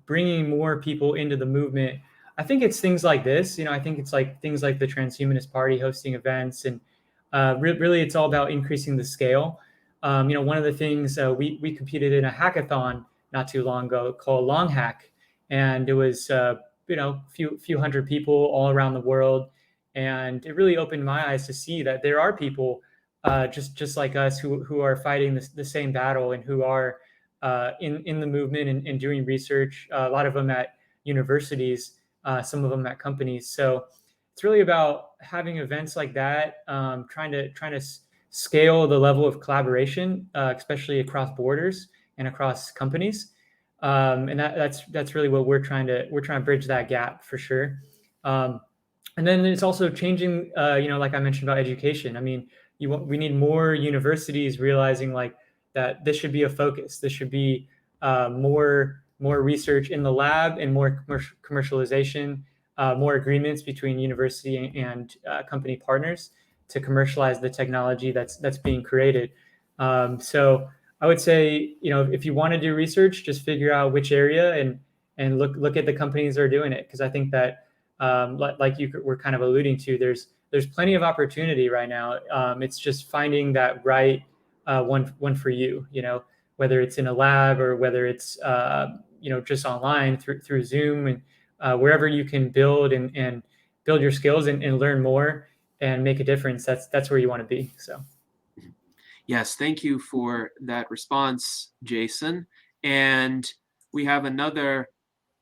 bringing more people into the movement, I think it's things like this. I think it's like things like the Transhumanist Party hosting events, and really it's all about increasing the scale. One of the things we competed in a hackathon not too long ago called Long Hack, and it was few hundred people all around the world, and it really opened my eyes to see that there are people just like us who are fighting the same battle, and who are in the movement and doing research. A lot of them at universities, some of them at companies. So it's really about having events like that, trying to scale the level of collaboration, especially across borders and across companies. And that's really what we're trying to bridge that gap for sure. And then it's also changing, like I mentioned about education. I mean, we need more universities realizing like that this should be a focus. This should be more research in the lab and more commercialization, more agreements between university and company partners to commercialize the technology that's being created. So I would say, if you want to do research, just figure out which area and look at the companies that are doing it, because I think that like you were kind of alluding to, there's plenty of opportunity right now. It's just finding that right one for you, whether it's in a lab or whether it's just online through Zoom, and wherever you can build and build your skills and learn more and make a difference. That's where you want to be. So. Yes, thank you for that response, Jason. And we have another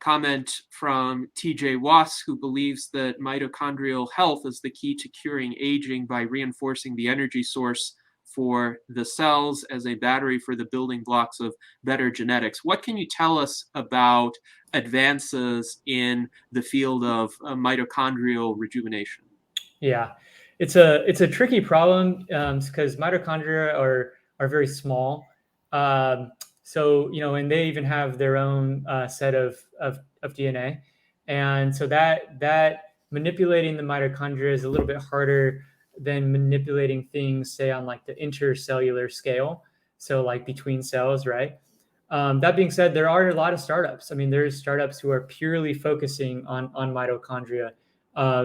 comment from TJ Wass, who believes that mitochondrial health is the key to curing aging by reinforcing the energy source for the cells as a battery for the building blocks of better genetics. What can you tell us about advances in the field of mitochondrial rejuvenation? Yeah, it's a tricky problem because mitochondria are very small. So and they even have their own set of DNA, and so that manipulating the mitochondria is a little bit harder than manipulating things, say, on like the intercellular scale. So like between cells, right? That being said, there are a lot of startups. I mean, there's startups who are purely focusing on mitochondria.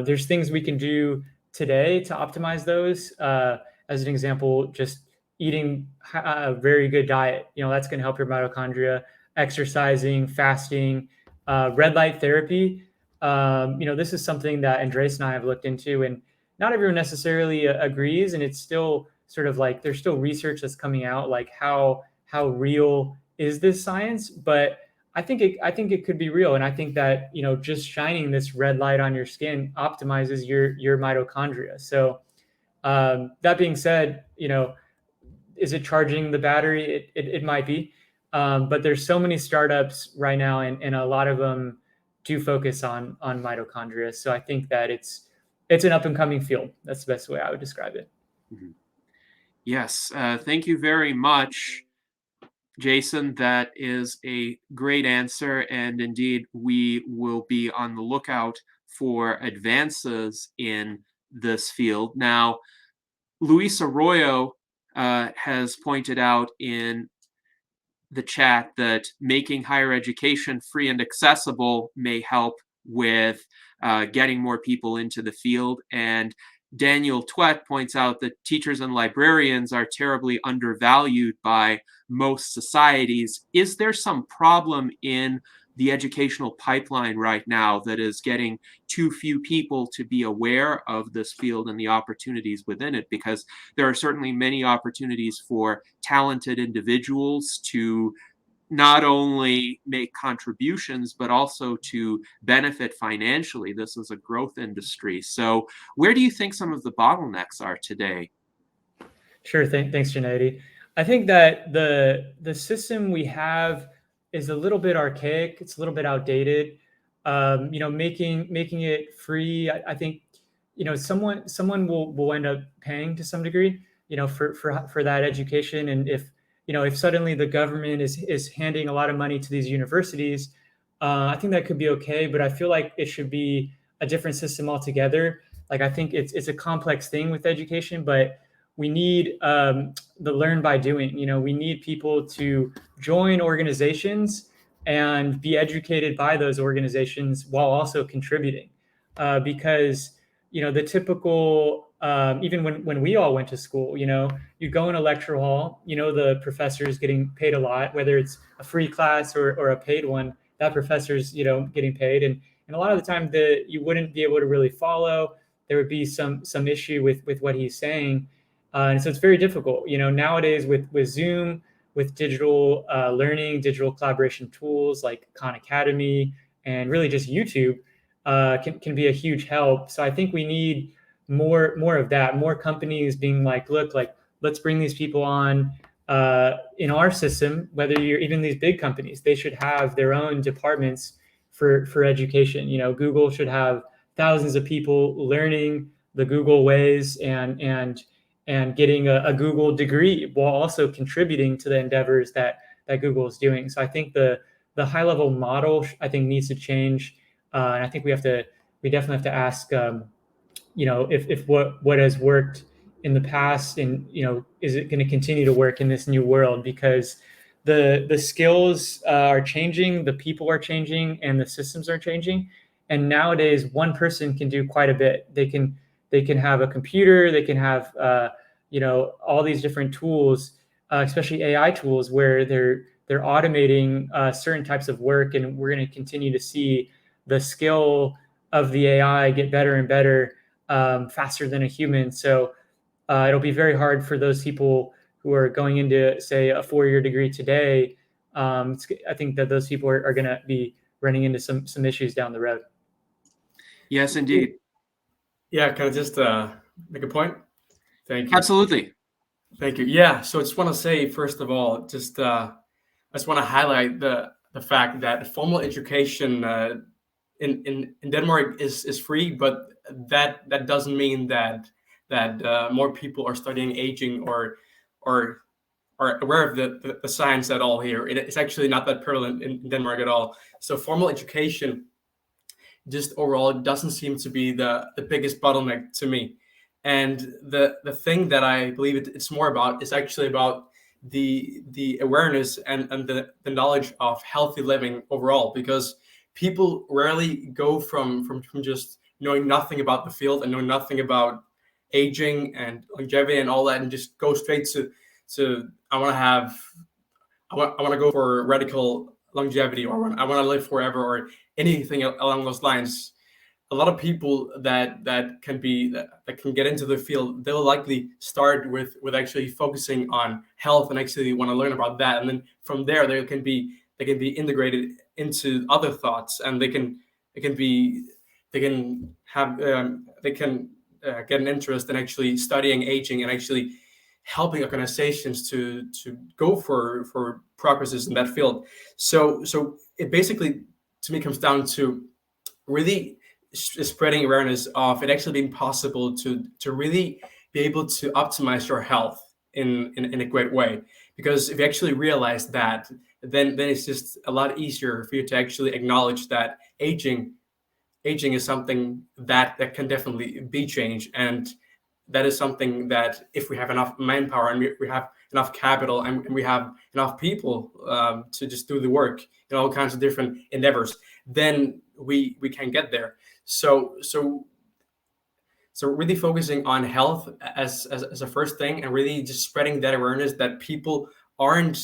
There's things we can do today to optimize those. As an example, just eating a very good diet, that's going to help your mitochondria. Exercising, fasting, red light therapy. This is something that Andreas and I have looked into, and not everyone necessarily agrees. And it's still sort of like there's still research that's coming out, like how real is this science? But I think it could be real, and I think that just shining this red light on your skin optimizes your mitochondria. So that being said, is it charging the battery? It might be, but there's so many startups right now, and a lot of them do focus on mitochondria. So I think that it's an up and coming field. That's the best way I would describe it. Mm-hmm. Yes, thank you very much, Jason. That is a great answer, and indeed we will be on the lookout for advances in this field. Now, Luis Arroyo has pointed out in the chat that making higher education free and accessible may help with getting more people into the field. And Daniel Twett points out that teachers and librarians are terribly undervalued by most societies. Is there some problem in the educational pipeline right now that is getting too few people to be aware of this field and the opportunities within it? Because there are certainly many opportunities for talented individuals to not only make contributions, but also to benefit financially. This is a growth industry. So where do you think some of the bottlenecks are today? Sure. Thanks, Gennady. I think that the system we have is a little bit archaic. It's a little bit outdated. Making it free. I think, someone will end up paying to some degree, for that education. And if suddenly the government is handing a lot of money to these universities, I think that could be okay. But I feel like it should be a different system altogether. like I think it's a complex thing with education, but we need the learn by doing. We need people to join organizations and be educated by those organizations while also contributing, because the typical even when we all went to school, you go in a lecture hall, the professor is getting paid a lot, whether it's a free class or a paid one. That professor's getting paid, and a lot of the time you wouldn't be able to really follow. There would be some issue with what he's saying, and so it's very difficult. Nowadays with Zoom, with digital learning, digital collaboration tools like Khan Academy, and really just YouTube can be a huge help. So I think we need more of that, more companies being like, look, like let's bring these people on in our system. Whether you're even these big companies, they should have their own departments for education. Google should have thousands of people learning the Google ways and getting a Google degree while also contributing to the endeavors that Google is doing. So I think the high level model, I think, needs to change, and I think we definitely have to ask, if what has worked in the past, and is it going to continue to work in this new world? Because the skills are changing, the people are changing, and the systems are changing. And nowadays, one person can do quite a bit. They can have a computer, they can have all these different tools, especially AI tools, where they're automating certain types of work, and we're going to continue to see the skill of the AI get better and better, faster than a human. So it'll be very hard for those people who are going into, say, a 4-year degree today. I think that those people are going to be running into some issues down the road. Yes, indeed. Yeah, can I just make a point? Thank you. Absolutely. Thank you. Yeah, so I just want to say, first of all, I just want to highlight the fact that formal education in Denmark is free, but that doesn't mean that more people are studying aging or are aware of the science at all here. It's actually not that prevalent in Denmark at all. So formal education just overall doesn't seem to be the biggest bottleneck to me. And the thing that I believe it's more about is actually about the awareness and the knowledge of healthy living overall, because people rarely go from just knowing nothing about the field and knowing nothing about aging and longevity and all that, and just go straight to I want to go for radical longevity, or I want to live forever, or anything along those lines. A lot of people that can get into the field, they'll likely start with actually focusing on health and actually want to learn about that, and then from there they can be integrated into other thoughts, and they can get an interest in actually studying aging and actually helping organizations to go for progresses in that field. So it basically, to me, comes down to really spreading awareness of it actually being possible to really be able to optimize your health in a great way. Because if you actually realize that, then it's just a lot easier for you to actually acknowledge that aging is something that can definitely be changed. And that is something that if we have enough manpower and we have enough capital and we have enough people to just do the work in all kinds of different endeavors, then we can get there. So really focusing on health as a first thing, and really just spreading that awareness that people don't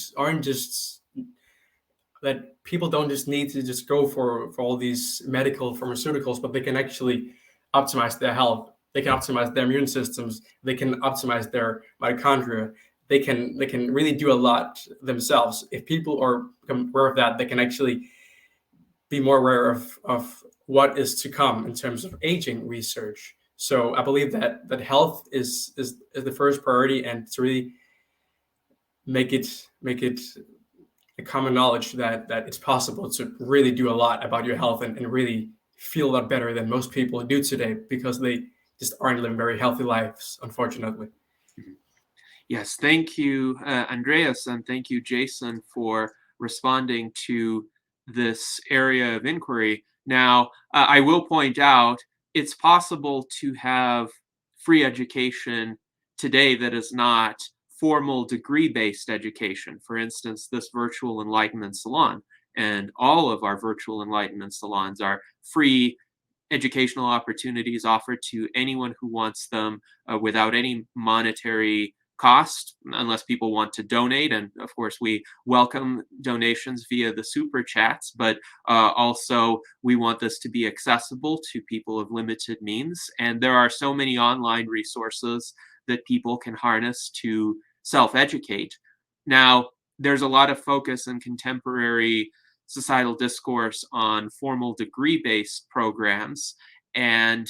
just need to just go for all these medical pharmaceuticals, but they can actually optimize their health. They can optimize their immune systems. They can optimize their mitochondria. They can really do a lot themselves. If people are aware of that, they can actually be more aware of what is to come in terms of aging research. So I believe that health is the first priority, and to really make it a common knowledge that it's possible to really do a lot about your health and really feel a lot better than most people do today, because they just aren't living very healthy lives, unfortunately. Yes, thank you, Andreas, and thank you, Jason, for responding to this area of inquiry. Now, I will point out it's possible to have free education today that is not formal degree-based education. For instance, this virtual Enlightenment Salon and all of our virtual Enlightenment Salons are free educational opportunities offered to anyone who wants them without any monetary cost, unless people want to donate. And of course, we welcome donations via the super chats, but also we want this to be accessible to people of limited means. And there are so many online resources that people can harness to self-educate. Now, there's a lot of focus in contemporary societal discourse on formal degree-based programs, and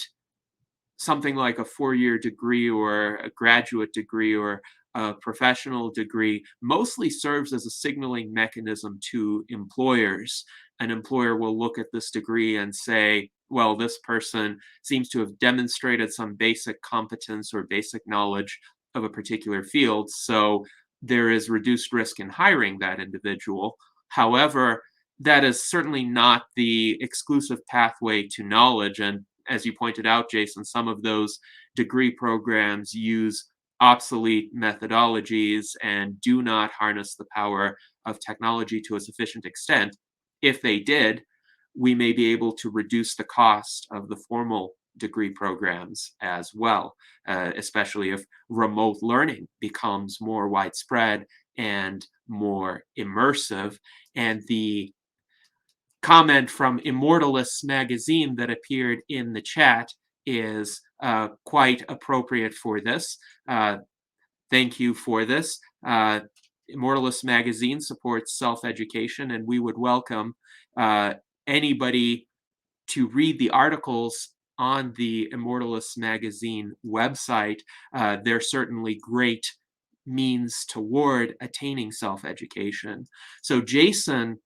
something like a four-year degree or a graduate degree or a professional degree mostly serves as a signaling mechanism to employers. An employer will look at this degree and say, well, this person seems to have demonstrated some basic competence or basic knowledge of a particular field, so there is reduced risk in hiring that individual. However, that is certainly not the exclusive pathway to knowledge. And as you pointed out, Jason, some of those degree programs use obsolete methodologies and do not harness the power of technology to a sufficient extent. If they did, we may be able to reduce the cost of the formal degree programs as well, especially if remote learning becomes more widespread and more immersive. And the comment from Immortalists magazine that appeared in the chat is quite appropriate for this. Thank you for this. Immortalists magazine supports self-education, and we would welcome anybody to read the articles on the Immortalists magazine website. They're certainly great means toward attaining self-education. So Jason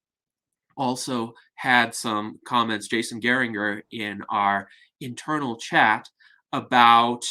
also had some comments, Jason Geringer, in our internal chat about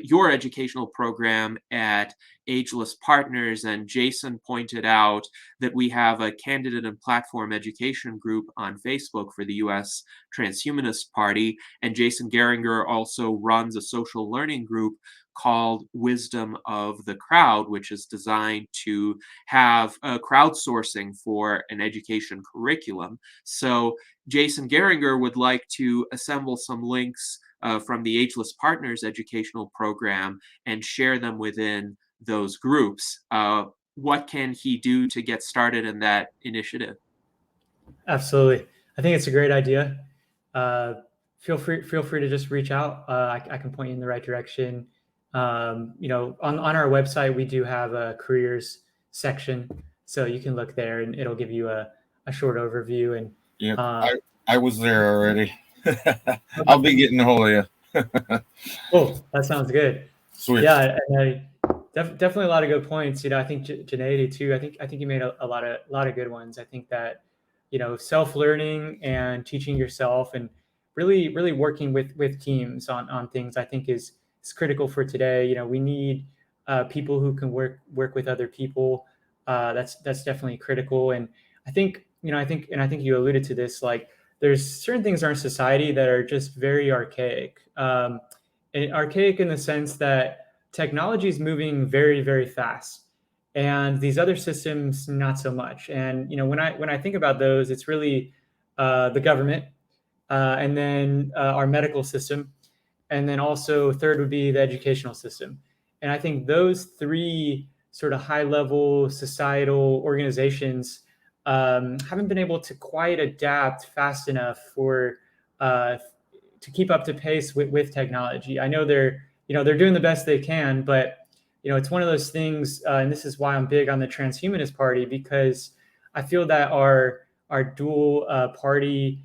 your educational program at Ageless Partners. And Jason pointed out that we have a candidate and platform education group on Facebook for the US Transhumanist Party. And Jason Geringer also runs a social learning group called Wisdom of the Crowd, which is designed to have crowdsourcing for an education curriculum. So Jason Geringer would like to assemble some links from the Ageless Partners educational program and share them within those groups. What can he do to get started in that initiative? Absolutely. I think it's a great idea. Feel free to just reach out. I can point you in the right direction. On our website, we do have a careers section, so you can look there and it'll give you a short overview. And yeah, I was there already. I'll be getting a hold of you. Oh, that sounds good. Sweet. Yeah, and definitely a lot of good points. I think Janae too. I think you made a lot of good ones. I think that self-learning and teaching yourself and really working with teams on things, I think is critical for today. We need people who can work with other people. That's definitely critical. And I think you alluded to this, like there's certain things in our society that are just very archaic. And archaic in the sense that technology is moving very, very fast, and these other systems not so much. And when I think about those, it's really the government, and then our medical system, and then also third would be the educational system. And I think those three sort of high-level societal organizations haven't been able to quite adapt fast enough to keep up to pace with technology. I know they're doing the best they can, but it's one of those things, and this is why I'm big on the Transhumanist Party, because I feel that our dual party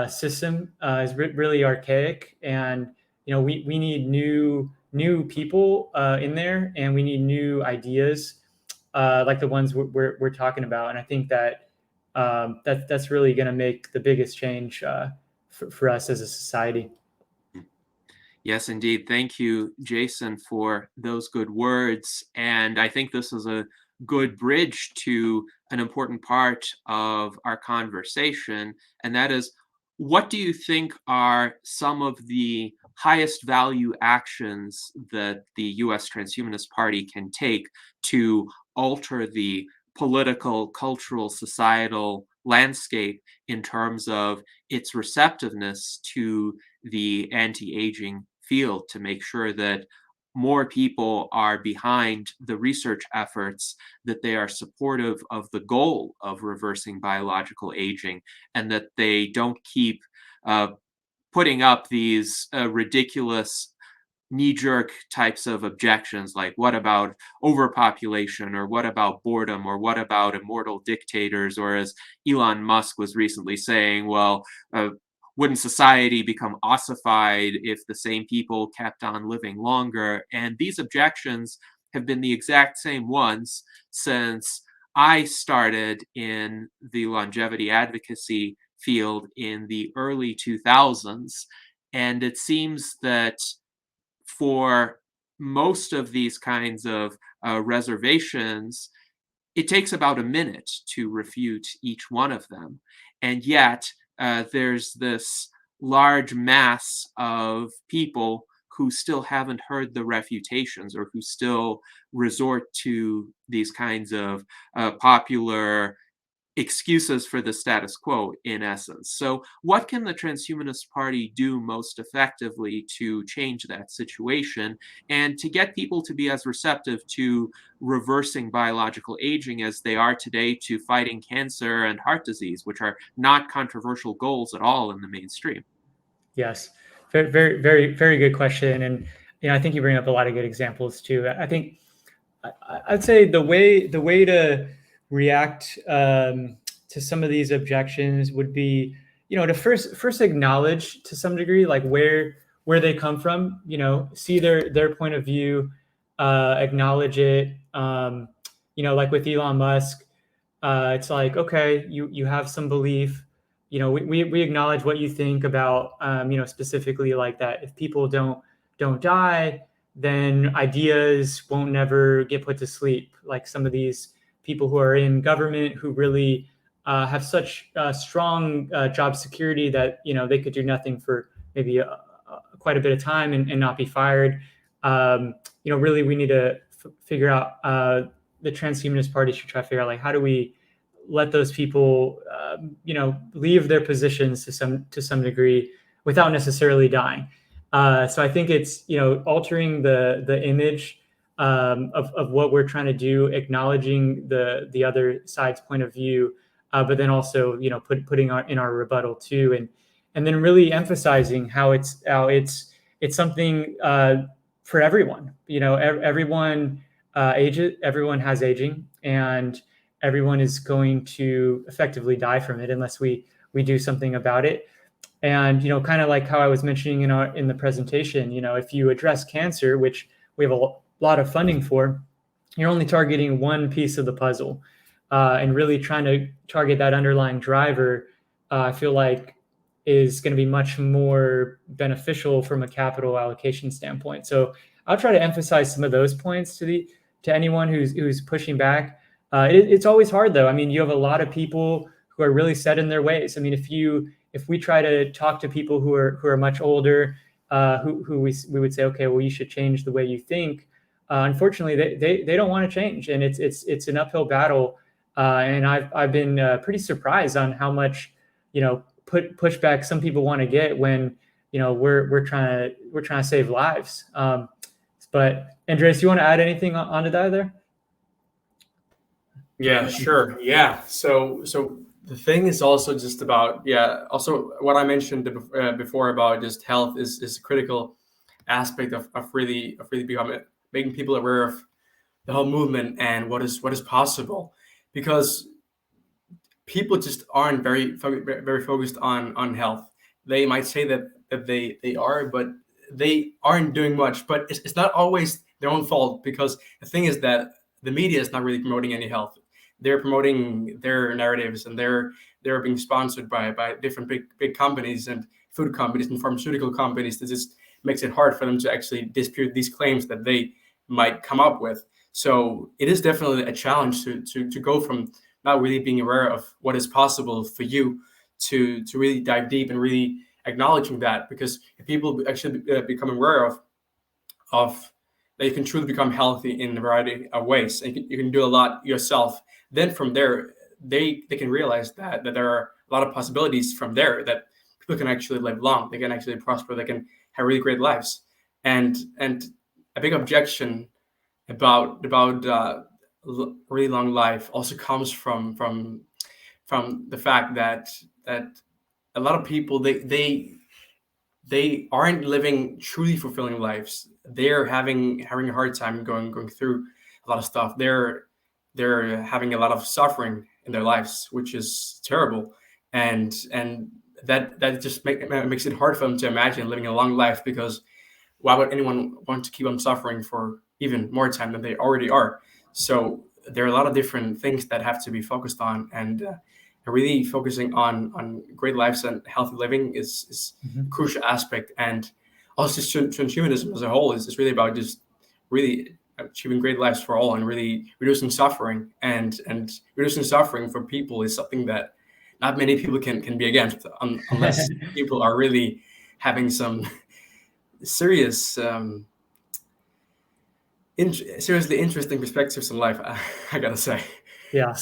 system is really archaic, and we need new people in there, and we need new ideas like the ones we're talking about. And I think that that's really going to make the biggest change for us as a society. Yes, indeed. Thank you, Jason, for those good words. And I think this is a good bridge to an important part of our conversation, and that is, what do you think are some of the highest value actions that the U.S. Transhumanist Party can take to alter the political, cultural, societal landscape in terms of its receptiveness to the anti-aging field, to make sure that more people are behind the research efforts, that they are supportive of the goal of reversing biological aging, and that they don't keep uh, putting up these ridiculous knee-jerk types of objections, like what about overpopulation, or what about boredom, or what about immortal dictators, or as Elon Musk was recently saying, well, wouldn't society become ossified if the same people kept on living longer? And these objections have been the exact same ones since I started in the longevity advocacy field in the early 2000s. And it seems that for most of these kinds of reservations, it takes about a minute to refute each one of them. And yet, there's this large mass of people who still haven't heard the refutations, or who still resort to these kinds of popular excuses for the status quo, in essence. So what can the Transhumanist Party do most effectively to change that situation, and to get people to be as receptive to reversing biological aging as they are today to fighting cancer and heart disease, which are not controversial goals at all in the mainstream? Yes, very, very, very, very good question, and I think you bring up a lot of good examples too. I think I'd say the way to react to some of these objections would be, to first acknowledge to some degree like where they come from. See their point of view, acknowledge it. Like with Elon Musk, it's like, okay, you have some belief. We acknowledge what you think about, specifically like that. If people don't die, then ideas won't never get put to sleep. Like some of these people who are in government who really have such strong job security that they could do nothing for maybe quite a bit of time and not be fired. Really, we need to figure out. The Transhumanist Party should try to figure out, like, how do we let those people, leave their positions to some degree without necessarily dying. So I think it's altering the image of what we're trying to do, acknowledging the other side's point of view, but then also putting in our rebuttal too, and then really emphasizing how it's something for everyone. Everyone ages, everyone has aging, and everyone is going to effectively die from it unless we do something about it. And kind of like how I was mentioning in the presentation, if you address cancer, which we have a lot of funding for, you're only targeting one piece of the puzzle, and really trying to target that underlying driver. I feel like is going to be much more beneficial from a capital allocation standpoint. So I'll try to emphasize some of those points to anyone who's pushing back. It's always hard though. I mean, you have a lot of people who are really set in their ways. I mean, if we try to talk to people who are much older, who we would say, okay, well, you should change the way you think. Unfortunately, they don't want to change, and it's an uphill battle. And I've been pretty surprised on how much pushback some people want to get when we're trying to save lives. But Andreas, you want to add anything onto that there? Yeah, sure. Yeah. So the thing is also just about, also what I mentioned before about just health is a critical aspect of really making people aware of the whole movement and what is possible, because people just aren't very focused on health. They might say that they are, but they aren't doing much. But it's not always their own fault, because the thing is that the media is not really promoting any health. They're promoting their narratives, and they're being sponsored by different big companies and food companies and pharmaceutical companies. That just makes it hard for them to actually dispute these claims that they might come up with. So it is definitely a challenge to go from not really being aware of what is possible for you to really dive deep and really acknowledging that, because if people actually become aware of that you can truly become healthy in a variety of ways, and you can do a lot yourself, then from there they can realize that there are a lot of possibilities from there, that people can actually live long, they can actually prosper, they can have really great lives. And a big objection about really long life also comes from the fact that a lot of people, they aren't living truly fulfilling lives. They're having a hard time going through a lot of stuff. They're having a lot of suffering in their lives, which is terrible, and that just makes it hard for them to imagine living a long life, because why would anyone want to keep on suffering for even more time than they already are? So there are a lot of different things that have to be focused on, and really focusing on great lives and healthy living is a crucial aspect. And also just transhumanism as a whole is really about just really achieving great lives for all, and really reducing suffering. And reducing suffering for people is something that not many people can be against, unless people are really having some serious seriously interesting perspectives in life, I gotta say. Yeah.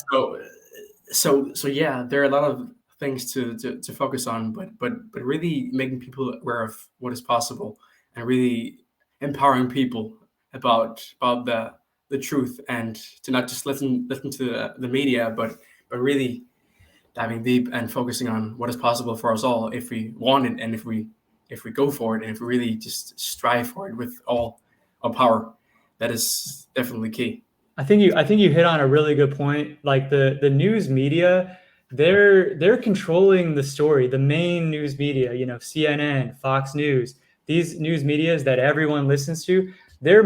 So yeah, there are a lot of things to focus on, but really making people aware of what is possible, and really empowering people about the truth, and to not just listen to the media, but really diving deep and focusing on what is possible for us all if we want it, and if we go for it, and if we really just strive for it with all our power. That is definitely key. I think you hit on a really good point. Like the news media, they're controlling the story. The main news media, CNN, Fox News, these news medias that everyone listens to, they're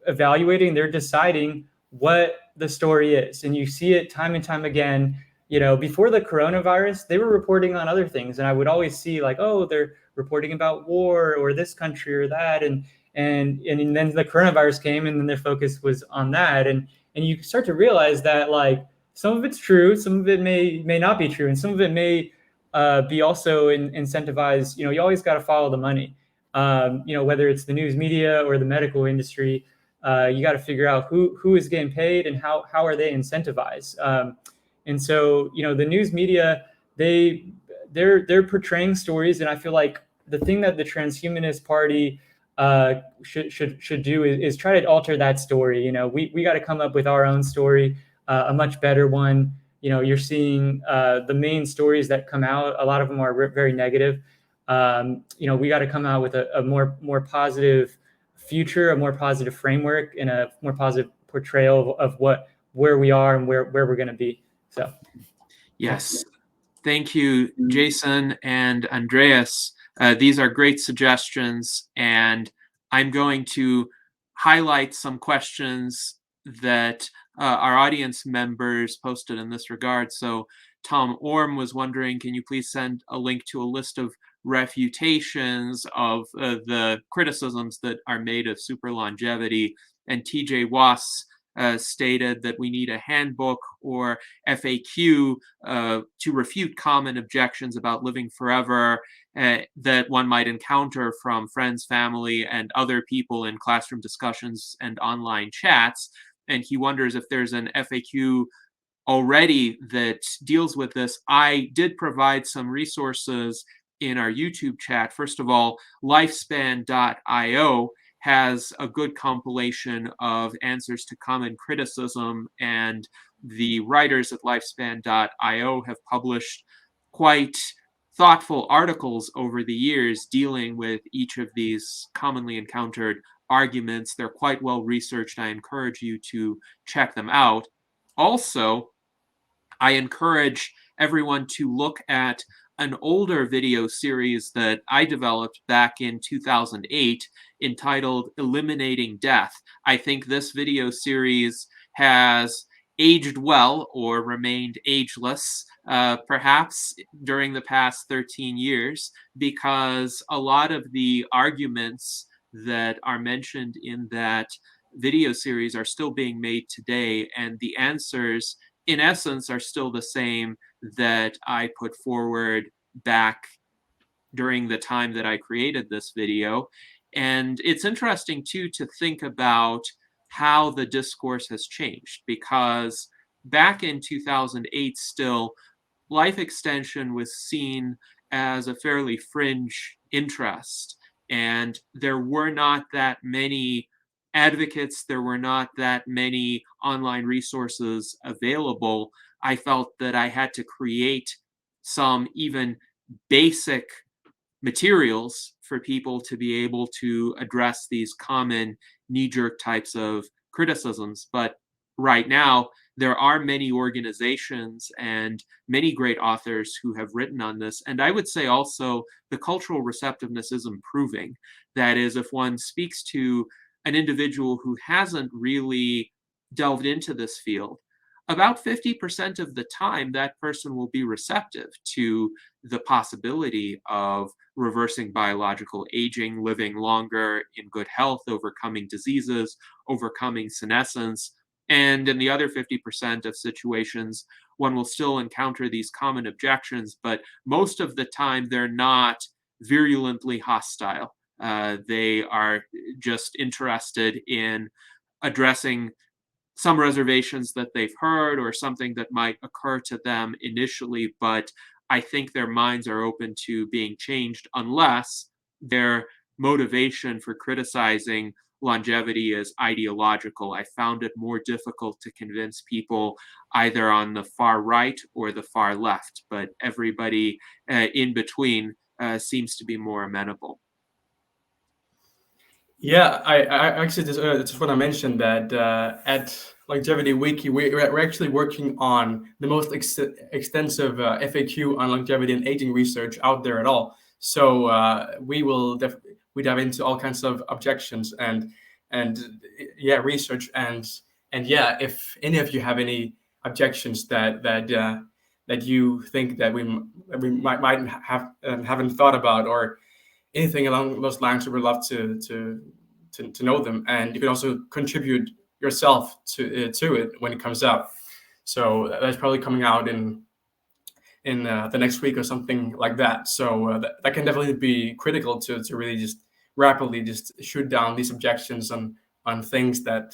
evaluating, they're deciding what the story is. And you see it time and time again. Before the coronavirus, they were reporting on other things. And I would always see like, oh, they're reporting about war or this country or that. And then the coronavirus came, and then their focus was on that. And you start to realize that like some of it's true, some of it may not be true, and some of it may be also incentivized. You always got to follow the money. Whether it's the news media or the medical industry, you got to figure out who is getting paid and how are they incentivized. And so the news media, they're portraying stories, and I feel like the thing that the Transhumanist Party should do is try to alter that story. We got to come up with our own story, a much better one. You're seeing the main stories that come out, a lot of them are very negative. We got to come out with a more positive future, a more positive framework, and a more positive portrayal of where we are and where we're going to be. So yes, thank you, Jason and Andreas. These are great suggestions, and I'm going to highlight some questions that our audience members posted in this regard. So Tom Orm was wondering, can you please send a link to a list of refutations of the criticisms that are made of super longevity? And TJ Wass stated that we need a handbook or FAQ to refute common objections about living forever that one might encounter from friends, family, and other people in classroom discussions and online chats. And he wonders if there's an FAQ already that deals with this. I did provide some resources in our YouTube chat. First of all, lifespan.io has a good compilation of answers to common criticism, and the writers at lifespan.io have published quite thoughtful articles over the years dealing with each of these commonly encountered arguments. They're quite well researched. I encourage you to check them out. Also, I encourage everyone to look at an older video series that I developed back in 2008 entitled Eliminating Death. I think this video series has aged well or remained ageless, perhaps during the past 13 years, because a lot of the arguments that are mentioned in that video series are still being made today, and the answers in essence are still the same that I put forward back during the time that I created this video. And it's interesting too to think about how the discourse has changed, because back in 2008 still, life extension was seen as a fairly fringe interest, and there were not that many advocates, there were not that many online resources available. I felt that I had to create some even basic materials for people to be able to address these common knee-jerk types of criticisms. But right now, there are many organizations and many great authors who have written on this. And I would say also the cultural receptiveness is improving. That is, if one speaks to an individual who hasn't really delved into this field, about 50% of the time, that person will be receptive to the possibility of reversing biological aging, living longer in good health, overcoming diseases, overcoming senescence. And in the other 50% of situations, one will still encounter these common objections, but most of the time they're not virulently hostile. They are just interested in addressing some reservations that they've heard or something that might occur to them initially, but I think their minds are open to being changed unless their motivation for criticizing longevity is ideological. I found it more difficult to convince people either on the far right or the far left, but everybody in between seems to be more amenable. Yeah, I actually just want to mention that at Longevity Wiki, we're actually working on the most extensive FAQ on longevity and aging research out there at all. So we will we dive into all kinds of objections and yeah, research and yeah, if any of you have any objections that you think that we might have haven't thought about, or anything along those lines, we would love to know them. And you can also contribute yourself to it when it comes out. So that's probably coming out in the next week or something like that. So that can definitely be critical to really just rapidly just shoot down these objections on things that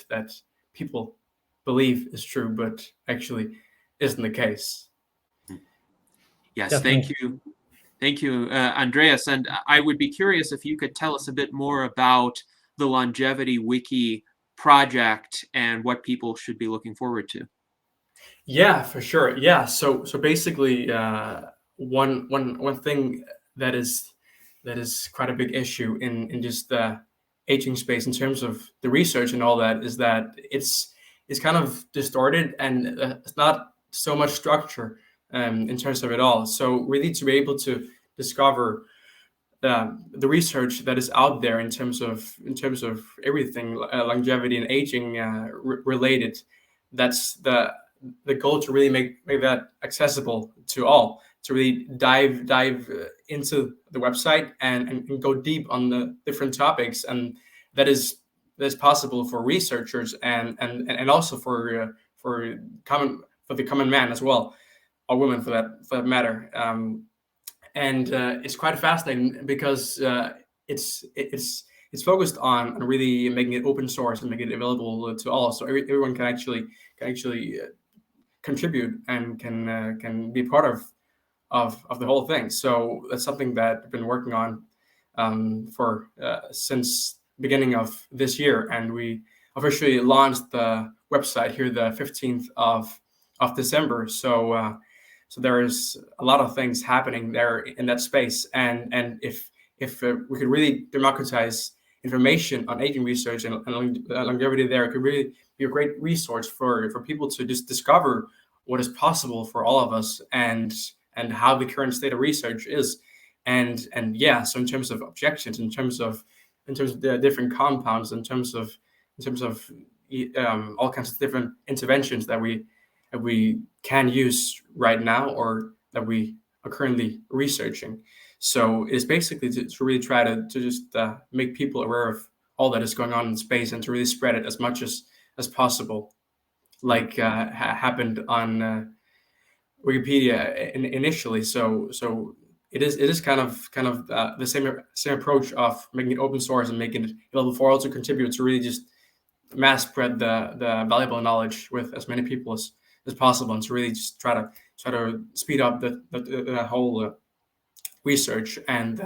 people believe is true, but actually isn't the case. Yes, Definitely. thank you. Thank you, Andreas. And I would be curious if you could tell us a bit more about the Longevity Wiki project and what people should be looking forward to. Yeah, for sure. Yeah, so basically, one thing that is quite a big issue in just the aging space in terms of the research and all that is that it's kind of distorted, and it's not so much structure in terms of it all. So we need to be able to discover the research that is out there in terms of everything longevity and aging related. That's the goal, to really make that accessible to all, to really dive into the website and go deep on the different topics, and that's possible for researchers and also for the common man as well, or women for that matter. And it's quite fascinating because it's focused on really making it open source and making it available to all, so everyone can actually contribute and can be part of the whole thing. So that's something that I've been working on for since beginning of this year, and we officially launched the website here the 15th of December. So there is a lot of things happening there in that space, and if we could really democratize information on aging research and longevity there, it could really be a great resource for people to just discover what is possible for all of us, and how the current state of research is, and yeah. So in terms of objections, in terms of the different compounds, in terms of all kinds of different interventions that we can use right now, or that we are currently researching. So it's basically to really try to just make people aware of all that is going on in space, and to really spread it as much as possible. like happened on Wikipedia initially. So it is kind of the same approach of making it open source and making it available for all to contribute, to really just mass spread the valuable knowledge with as many people as possible, and to really just try to speed up the whole research and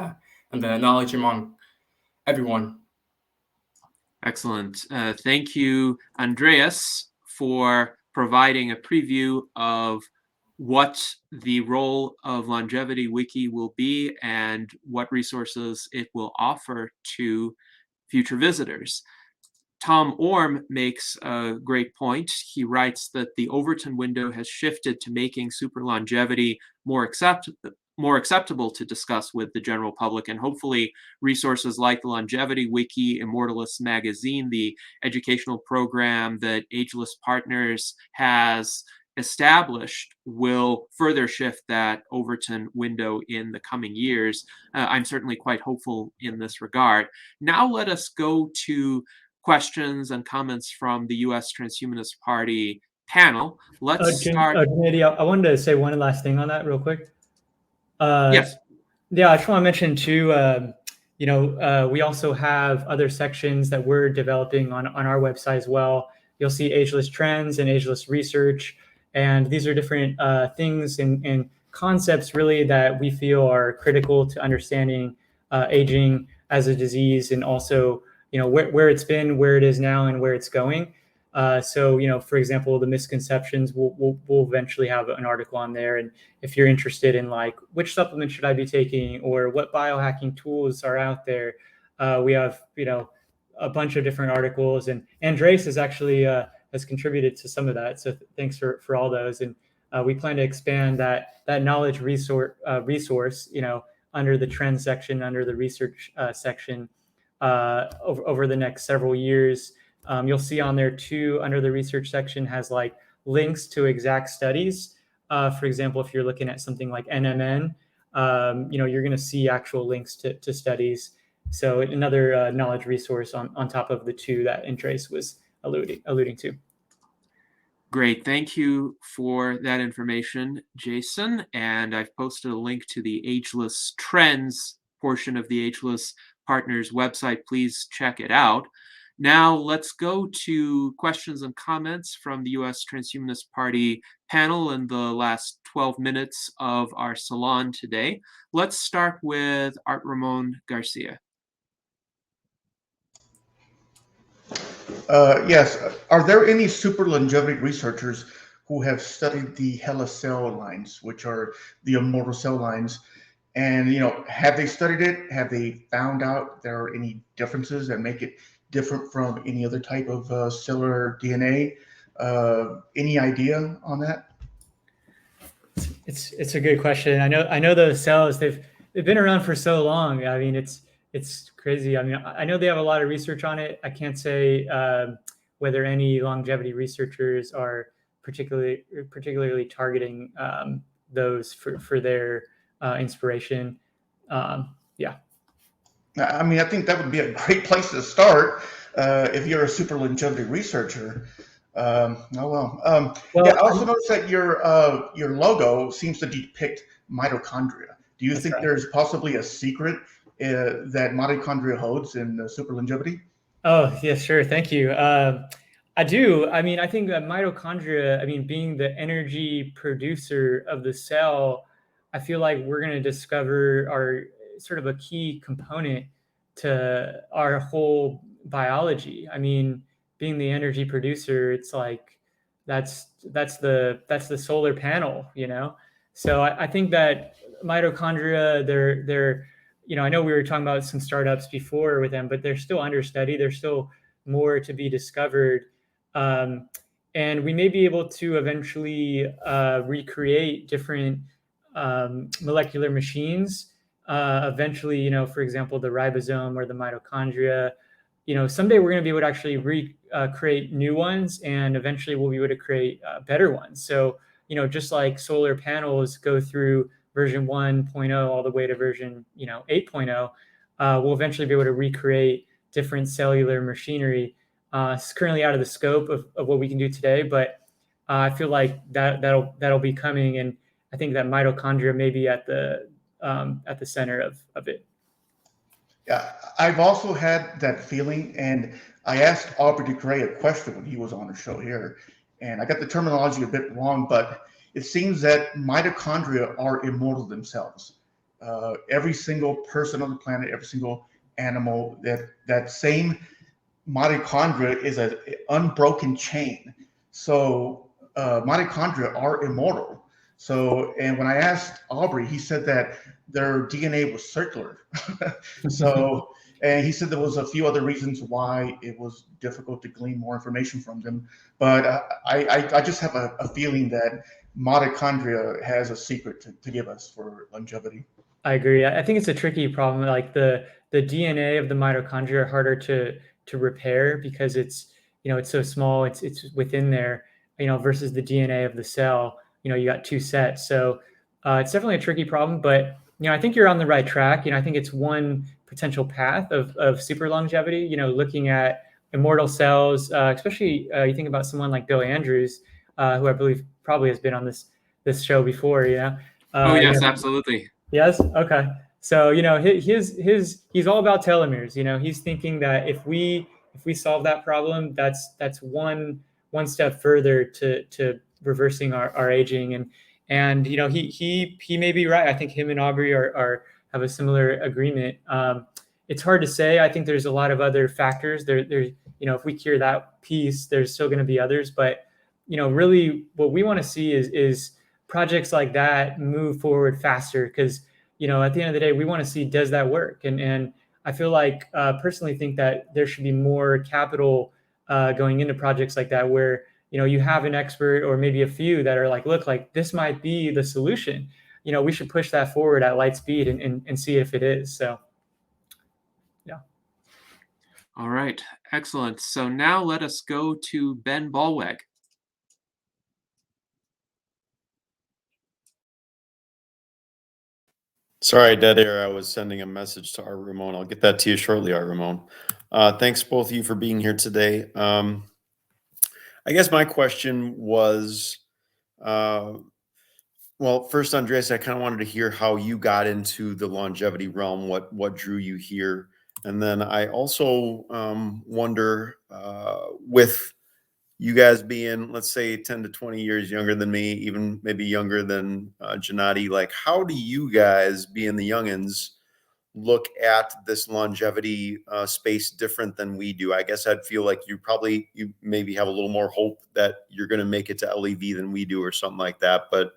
the knowledge among everyone. Excellent. Thank you, Andreas, for providing a preview of what the role of Longevity Wiki will be and what resources it will offer to future visitors. Tom Orm makes a great point. He writes that the Overton window has shifted to making super longevity more acceptable to discuss with the general public, and hopefully resources like the Longevity Wiki, Immortalist Magazine, the educational program that Ageless Partners has established will further shift that Overton window in the coming years. I'm certainly quite hopeful in this regard. Now let us go to questions and comments from the U.S. Transhumanist Party panel. Let's start. Kennedy, I wanted to say one last thing on that real quick. Yes. Yeah, I just want to mention too, we also have other sections that we're developing on our website as well. You'll see ageless trends and ageless research. And these are different things and concepts really that we feel are critical to understanding aging as a disease, and also, where it's been, where it is now, and where it's going. So, for example, the misconceptions, we'll eventually have an article on there. And if you're interested in like, which supplement should I be taking, or what biohacking tools are out there, we have, a bunch of different articles. And Andreas is actually has contributed to some of that. So thanks for all those. And we plan to expand that knowledge resource, under the trend section, under the research section, over the next several years. You'll see on there too, under the research section, has like links to exact studies. For example, if you're looking at something like NMN, you're going to see actual links to studies. So another knowledge resource on top of the two that Andreas was alluding to. Great. Thank you for that information, Jason. And I've posted a link to the Ageless Trends portion of the Ageless Partners website. Please check it out. Now let's go to questions and comments from the U.S. Transhumanist Party panel in the last 12 minutes of our salon today. Let's start with Art Ramon Garcia. Yes. Are there any super longevity researchers who have studied the HeLa cell lines, which are the immortal cell lines? And, have they studied it? Have they found out there are any differences that make it different from any other type of cellular DNA? Any idea on that? It's a good question. I know those cells, they've been around for so long. I mean, it's crazy. I mean, I know they have a lot of research on it. I can't say whether any longevity researchers are particularly targeting those for their inspiration. Yeah. I mean, I think that would be a great place to start if you're a super longevity researcher. I also noticed that your logo seems to depict mitochondria. Do you think there's possibly a secret that mitochondria holds in super longevity? Oh, yeah, sure. Thank you. I do. I mean, I think that mitochondria, being the energy producer of the cell, I feel like we're going to discover our sort of a key component to our whole biology. I mean, being the energy producer, it's like that's the solar panel, So I think that mitochondria, they're I know we were talking about some startups before with them, but they're still under study. There's still more to be discovered, and we may be able to eventually recreate different molecular machines. Eventually, for example, the ribosome or the mitochondria. Someday we're going to be able to actually create new ones, and eventually we'll be able to create better ones. So, just like solar panels go through version 1.0 all the way to version 8.0, we'll eventually be able to recreate different cellular machinery. It's currently out of the scope of what we can do today, but I feel like that'll be coming, and I think that mitochondria may be at the center of it. Yeah, I've also had that feeling, and I asked Aubrey de Grey a question when he was on the show here, and I got the terminology a bit wrong, but it seems that mitochondria are immortal themselves. Every single person on the planet, every single animal, that same mitochondria is an unbroken chain. So mitochondria are immortal. So, and when I asked Aubrey, he said that their DNA was circular. So, and he said there was a few other reasons why it was difficult to glean more information from them. But I just have a feeling that mitochondria has a secret to give us for longevity. I agree. I think it's a tricky problem. Like the DNA of the mitochondria are harder to repair because it's so small. It's within there. Versus the DNA of the cell. You got two sets. So it's definitely a tricky problem. But I think you're on the right track. I think it's one potential path of super longevity. Looking at immortal cells, especially you think about someone like Bill Andrews, who I believe probably has been on this show before. Oh yes, absolutely. Yes. Okay. So he's all about telomeres. He's thinking that if we solve that problem, that's one step further to reversing our aging, and he may be right. I think him and Aubrey are have a similar agreement. It's hard to say. I think there's a lot of other factors. There if we cure that piece, there's still going to be others. But really, what we want to see is projects like that move forward faster because at the end of the day we want to see, does that work, and I feel like personally think that there should be more capital going into projects like that where you have an expert or maybe a few that are like, look, like this might be the solution. We should push that forward at light speed and see if it is. So yeah. All right, excellent. So now let us go to Ben Ballweg. Sorry, dead air. I was sending a message to Art Ramon. I'll get that to you shortly, Art Ramon. Thanks both of you for being here today. I guess my question was, well, first, Andreas, I kind of wanted to hear how you got into the longevity realm, what drew you here. And then I also wonder, with you guys being, let's say, 10 to 20 years younger than me, even maybe younger than Gennady, like, how do you guys, being the youngins, look at this longevity space different than we do? I guess I'd feel like you maybe have a little more hope that you're going to make it to LEV than we do or something like that. But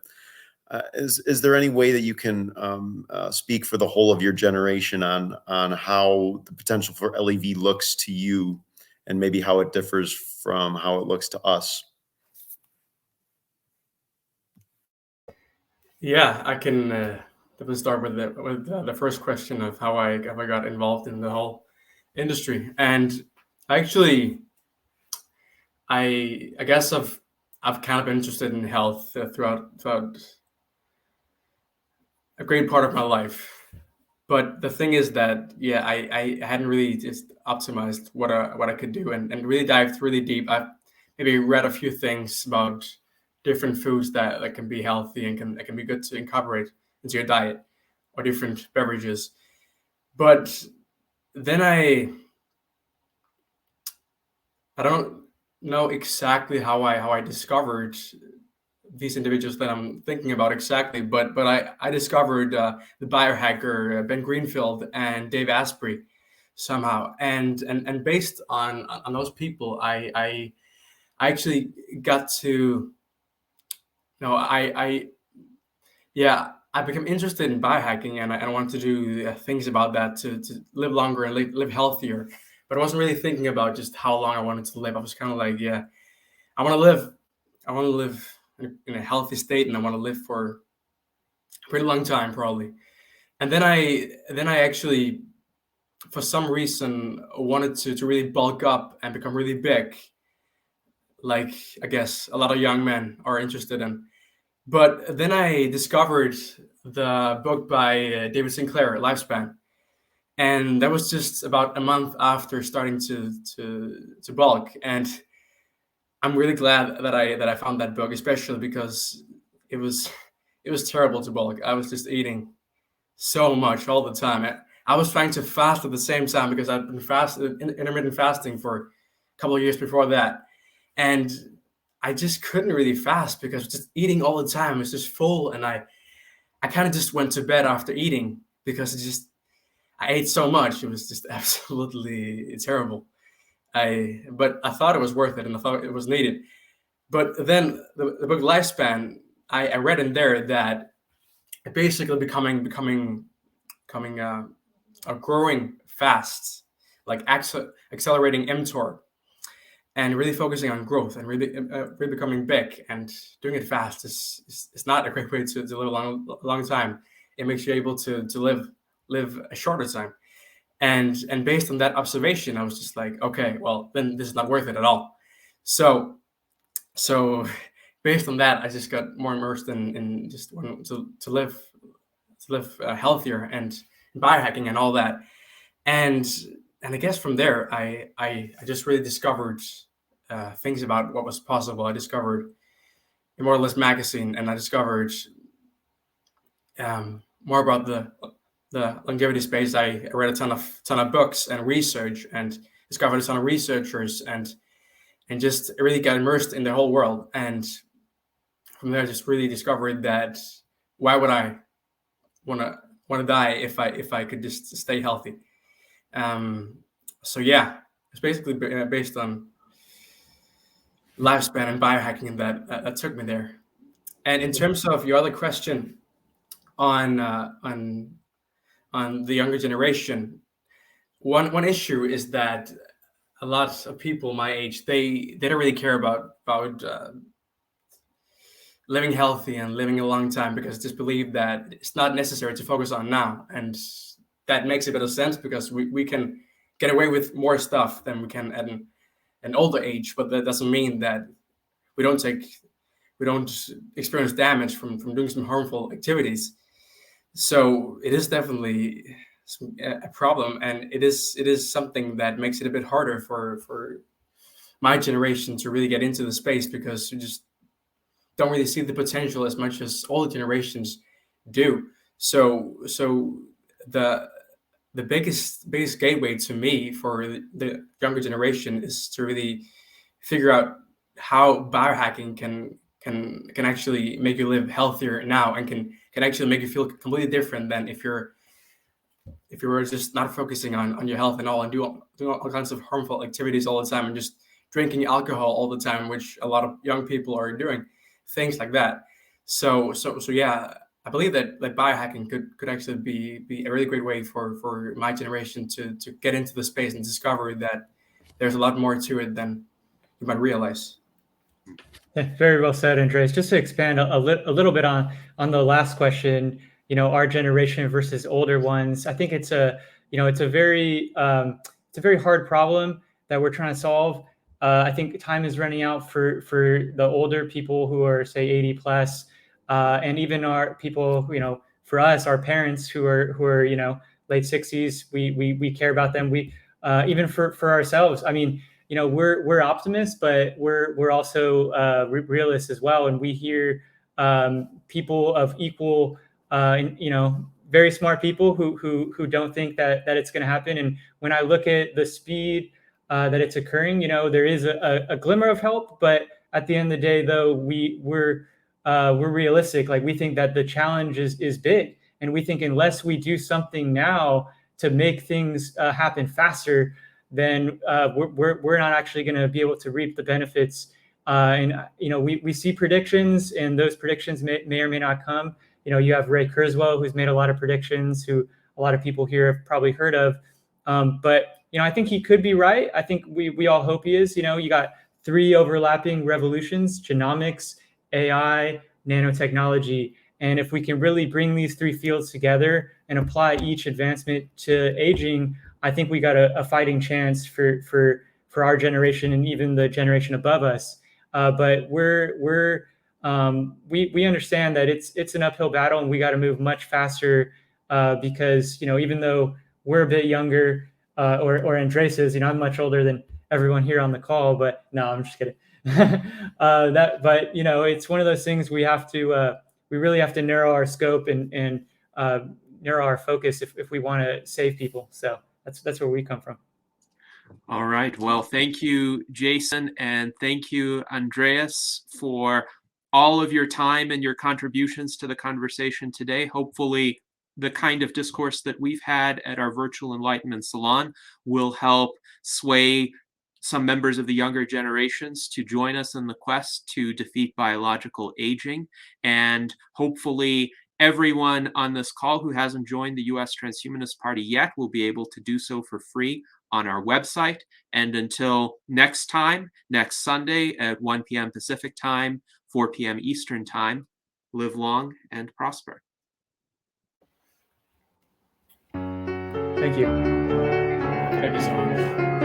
is there any way that you can speak for the whole of your generation on how the potential for LEV looks to you and maybe how it differs from how it looks to us? Yeah, I can definitely start with the first question of how I got involved in the whole industry. And actually, I guess I've kind of been interested in health throughout a great part of my life. But the thing is that, yeah, I hadn't really just optimized what I could do and really dived really deep. I've maybe read a few things about different foods that can be healthy and can be good to incorporate into your diet, or different beverages. But then I don't know exactly how I discovered these individuals that I'm thinking about exactly, but I discovered the biohacker Ben Greenfield and Dave Asprey somehow, and based on those people, I actually got to I became interested in biohacking, and I wanted to do things about that to live longer and live healthier. But I wasn't really thinking about just how long I wanted to live. I was kind of like, yeah, I want to live in a healthy state, and I want to live for a pretty long time, probably. And then I actually, for some reason, wanted to really bulk up and become really big, like I guess a lot of young men are interested in. But then I discovered the book by David Sinclair, Lifespan, and that was just about a month after starting to bulk. And I'm really glad that I found that book, especially because it was terrible to bulk. I was just eating so much all the time. I was trying to fast at the same time because I'd been intermittent fasting for a couple of years before that, and I just couldn't really fast because just eating all the time. It was just full, and I kind of just went to bed after eating because I ate so much. It was just absolutely terrible. But I thought it was worth it, and I thought it was needed. But then the book Lifespan, I read in there that basically becoming growing fast, like accelerating mTOR, and really focusing on growth and really becoming big and doing it fast is not a great way to live a long time. It makes you able to live a shorter time. And based on that observation, I was just like, okay, well, then this is not worth it at all. So based on that, I just got more immersed in just wanting to live healthier and biohacking and all that. And I guess from there, I just really discovered things about what was possible. I discovered Immortalist magazine, and I discovered more about the longevity space. I read a ton of books and research, and discovered a ton of researchers, and just really got immersed in the whole world. And from there, I just really discovered that why would I want to die if I could just stay healthy? So yeah, it's basically based on lifespan and biohacking, and that took me there. And in terms of your other question on the younger generation, one issue is that a lot of people my age, they don't really care about living healthy and living a long time, because they just believe that it's not necessary to focus on now. And that makes a bit of sense, because we can get away with more stuff than we can at an older age, but that doesn't mean that we don't experience damage from doing some harmful activities. So it is definitely a problem, and it is something that makes it a bit harder for my generation to really get into the space, because you just don't really see the potential as much as all the generations do. So the biggest gateway to me for the younger generation is to really figure out how biohacking can actually make you live healthier now, and can actually make you feel completely different than if you were just not focusing on your health and all, and doing all kinds of harmful activities all the time, and just drinking alcohol all the time, which a lot of young people are doing, things like that. So yeah, I believe that biohacking could actually be a really great way for my generation to get into the space and discover that there's a lot more to it than you might realize. Very well said, Andreas. Just to expand a little bit on the last question, our generation versus older ones. I think it's a very hard problem that we're trying to solve. I think time is running out for the older people who are, say, 80 plus, and even our people, for us, our parents who are late 60s. We care about them. We even for ourselves. I mean, we're optimists, but we're also realists as well. And we hear people of equal, very smart people who don't think that it's going to happen. And when I look at the speed that it's occurring, there is a glimmer of hope. But at the end of the day, though, we're realistic. Like, we think that the challenge is big, and we think unless we do something now to make things happen faster, then we're not actually going to be able to reap the benefits. And we see predictions, and those predictions may or may not come. You have Ray Kurzweil, who's made a lot of predictions, who a lot of people here have probably heard of. But I think he could be right. I think we all hope he is. You got 3 overlapping revolutions: genomics, AI, nanotechnology. And if we can really bring these 3 fields together and apply each advancement to aging, I think we got a fighting chance for our generation and even the generation above us. But we understand that it's an uphill battle, and we got to move much faster because even though we're a bit younger, or Andreas is, I'm much older than everyone here on the call. But no, I'm just kidding. But you know, it's one of those things we have to we really have to narrow our scope and narrow our focus if we want to save people. So that's where we come from. All right. Well, thank you, Jason, and thank you, Andreas, for all of your time and your contributions to the conversation today. Hopefully, the kind of discourse that we've had at our virtual Enlightenment Salon will help sway some members of the younger generations to join us in the quest to defeat biological aging. And hopefully, everyone on this call who hasn't joined the U.S. Transhumanist Party yet will be able to do so for free on our website. And until next time, next Sunday at 1 p.m. Pacific time, 4 p.m. Eastern time, live long and prosper. Thank you. Thank you so much.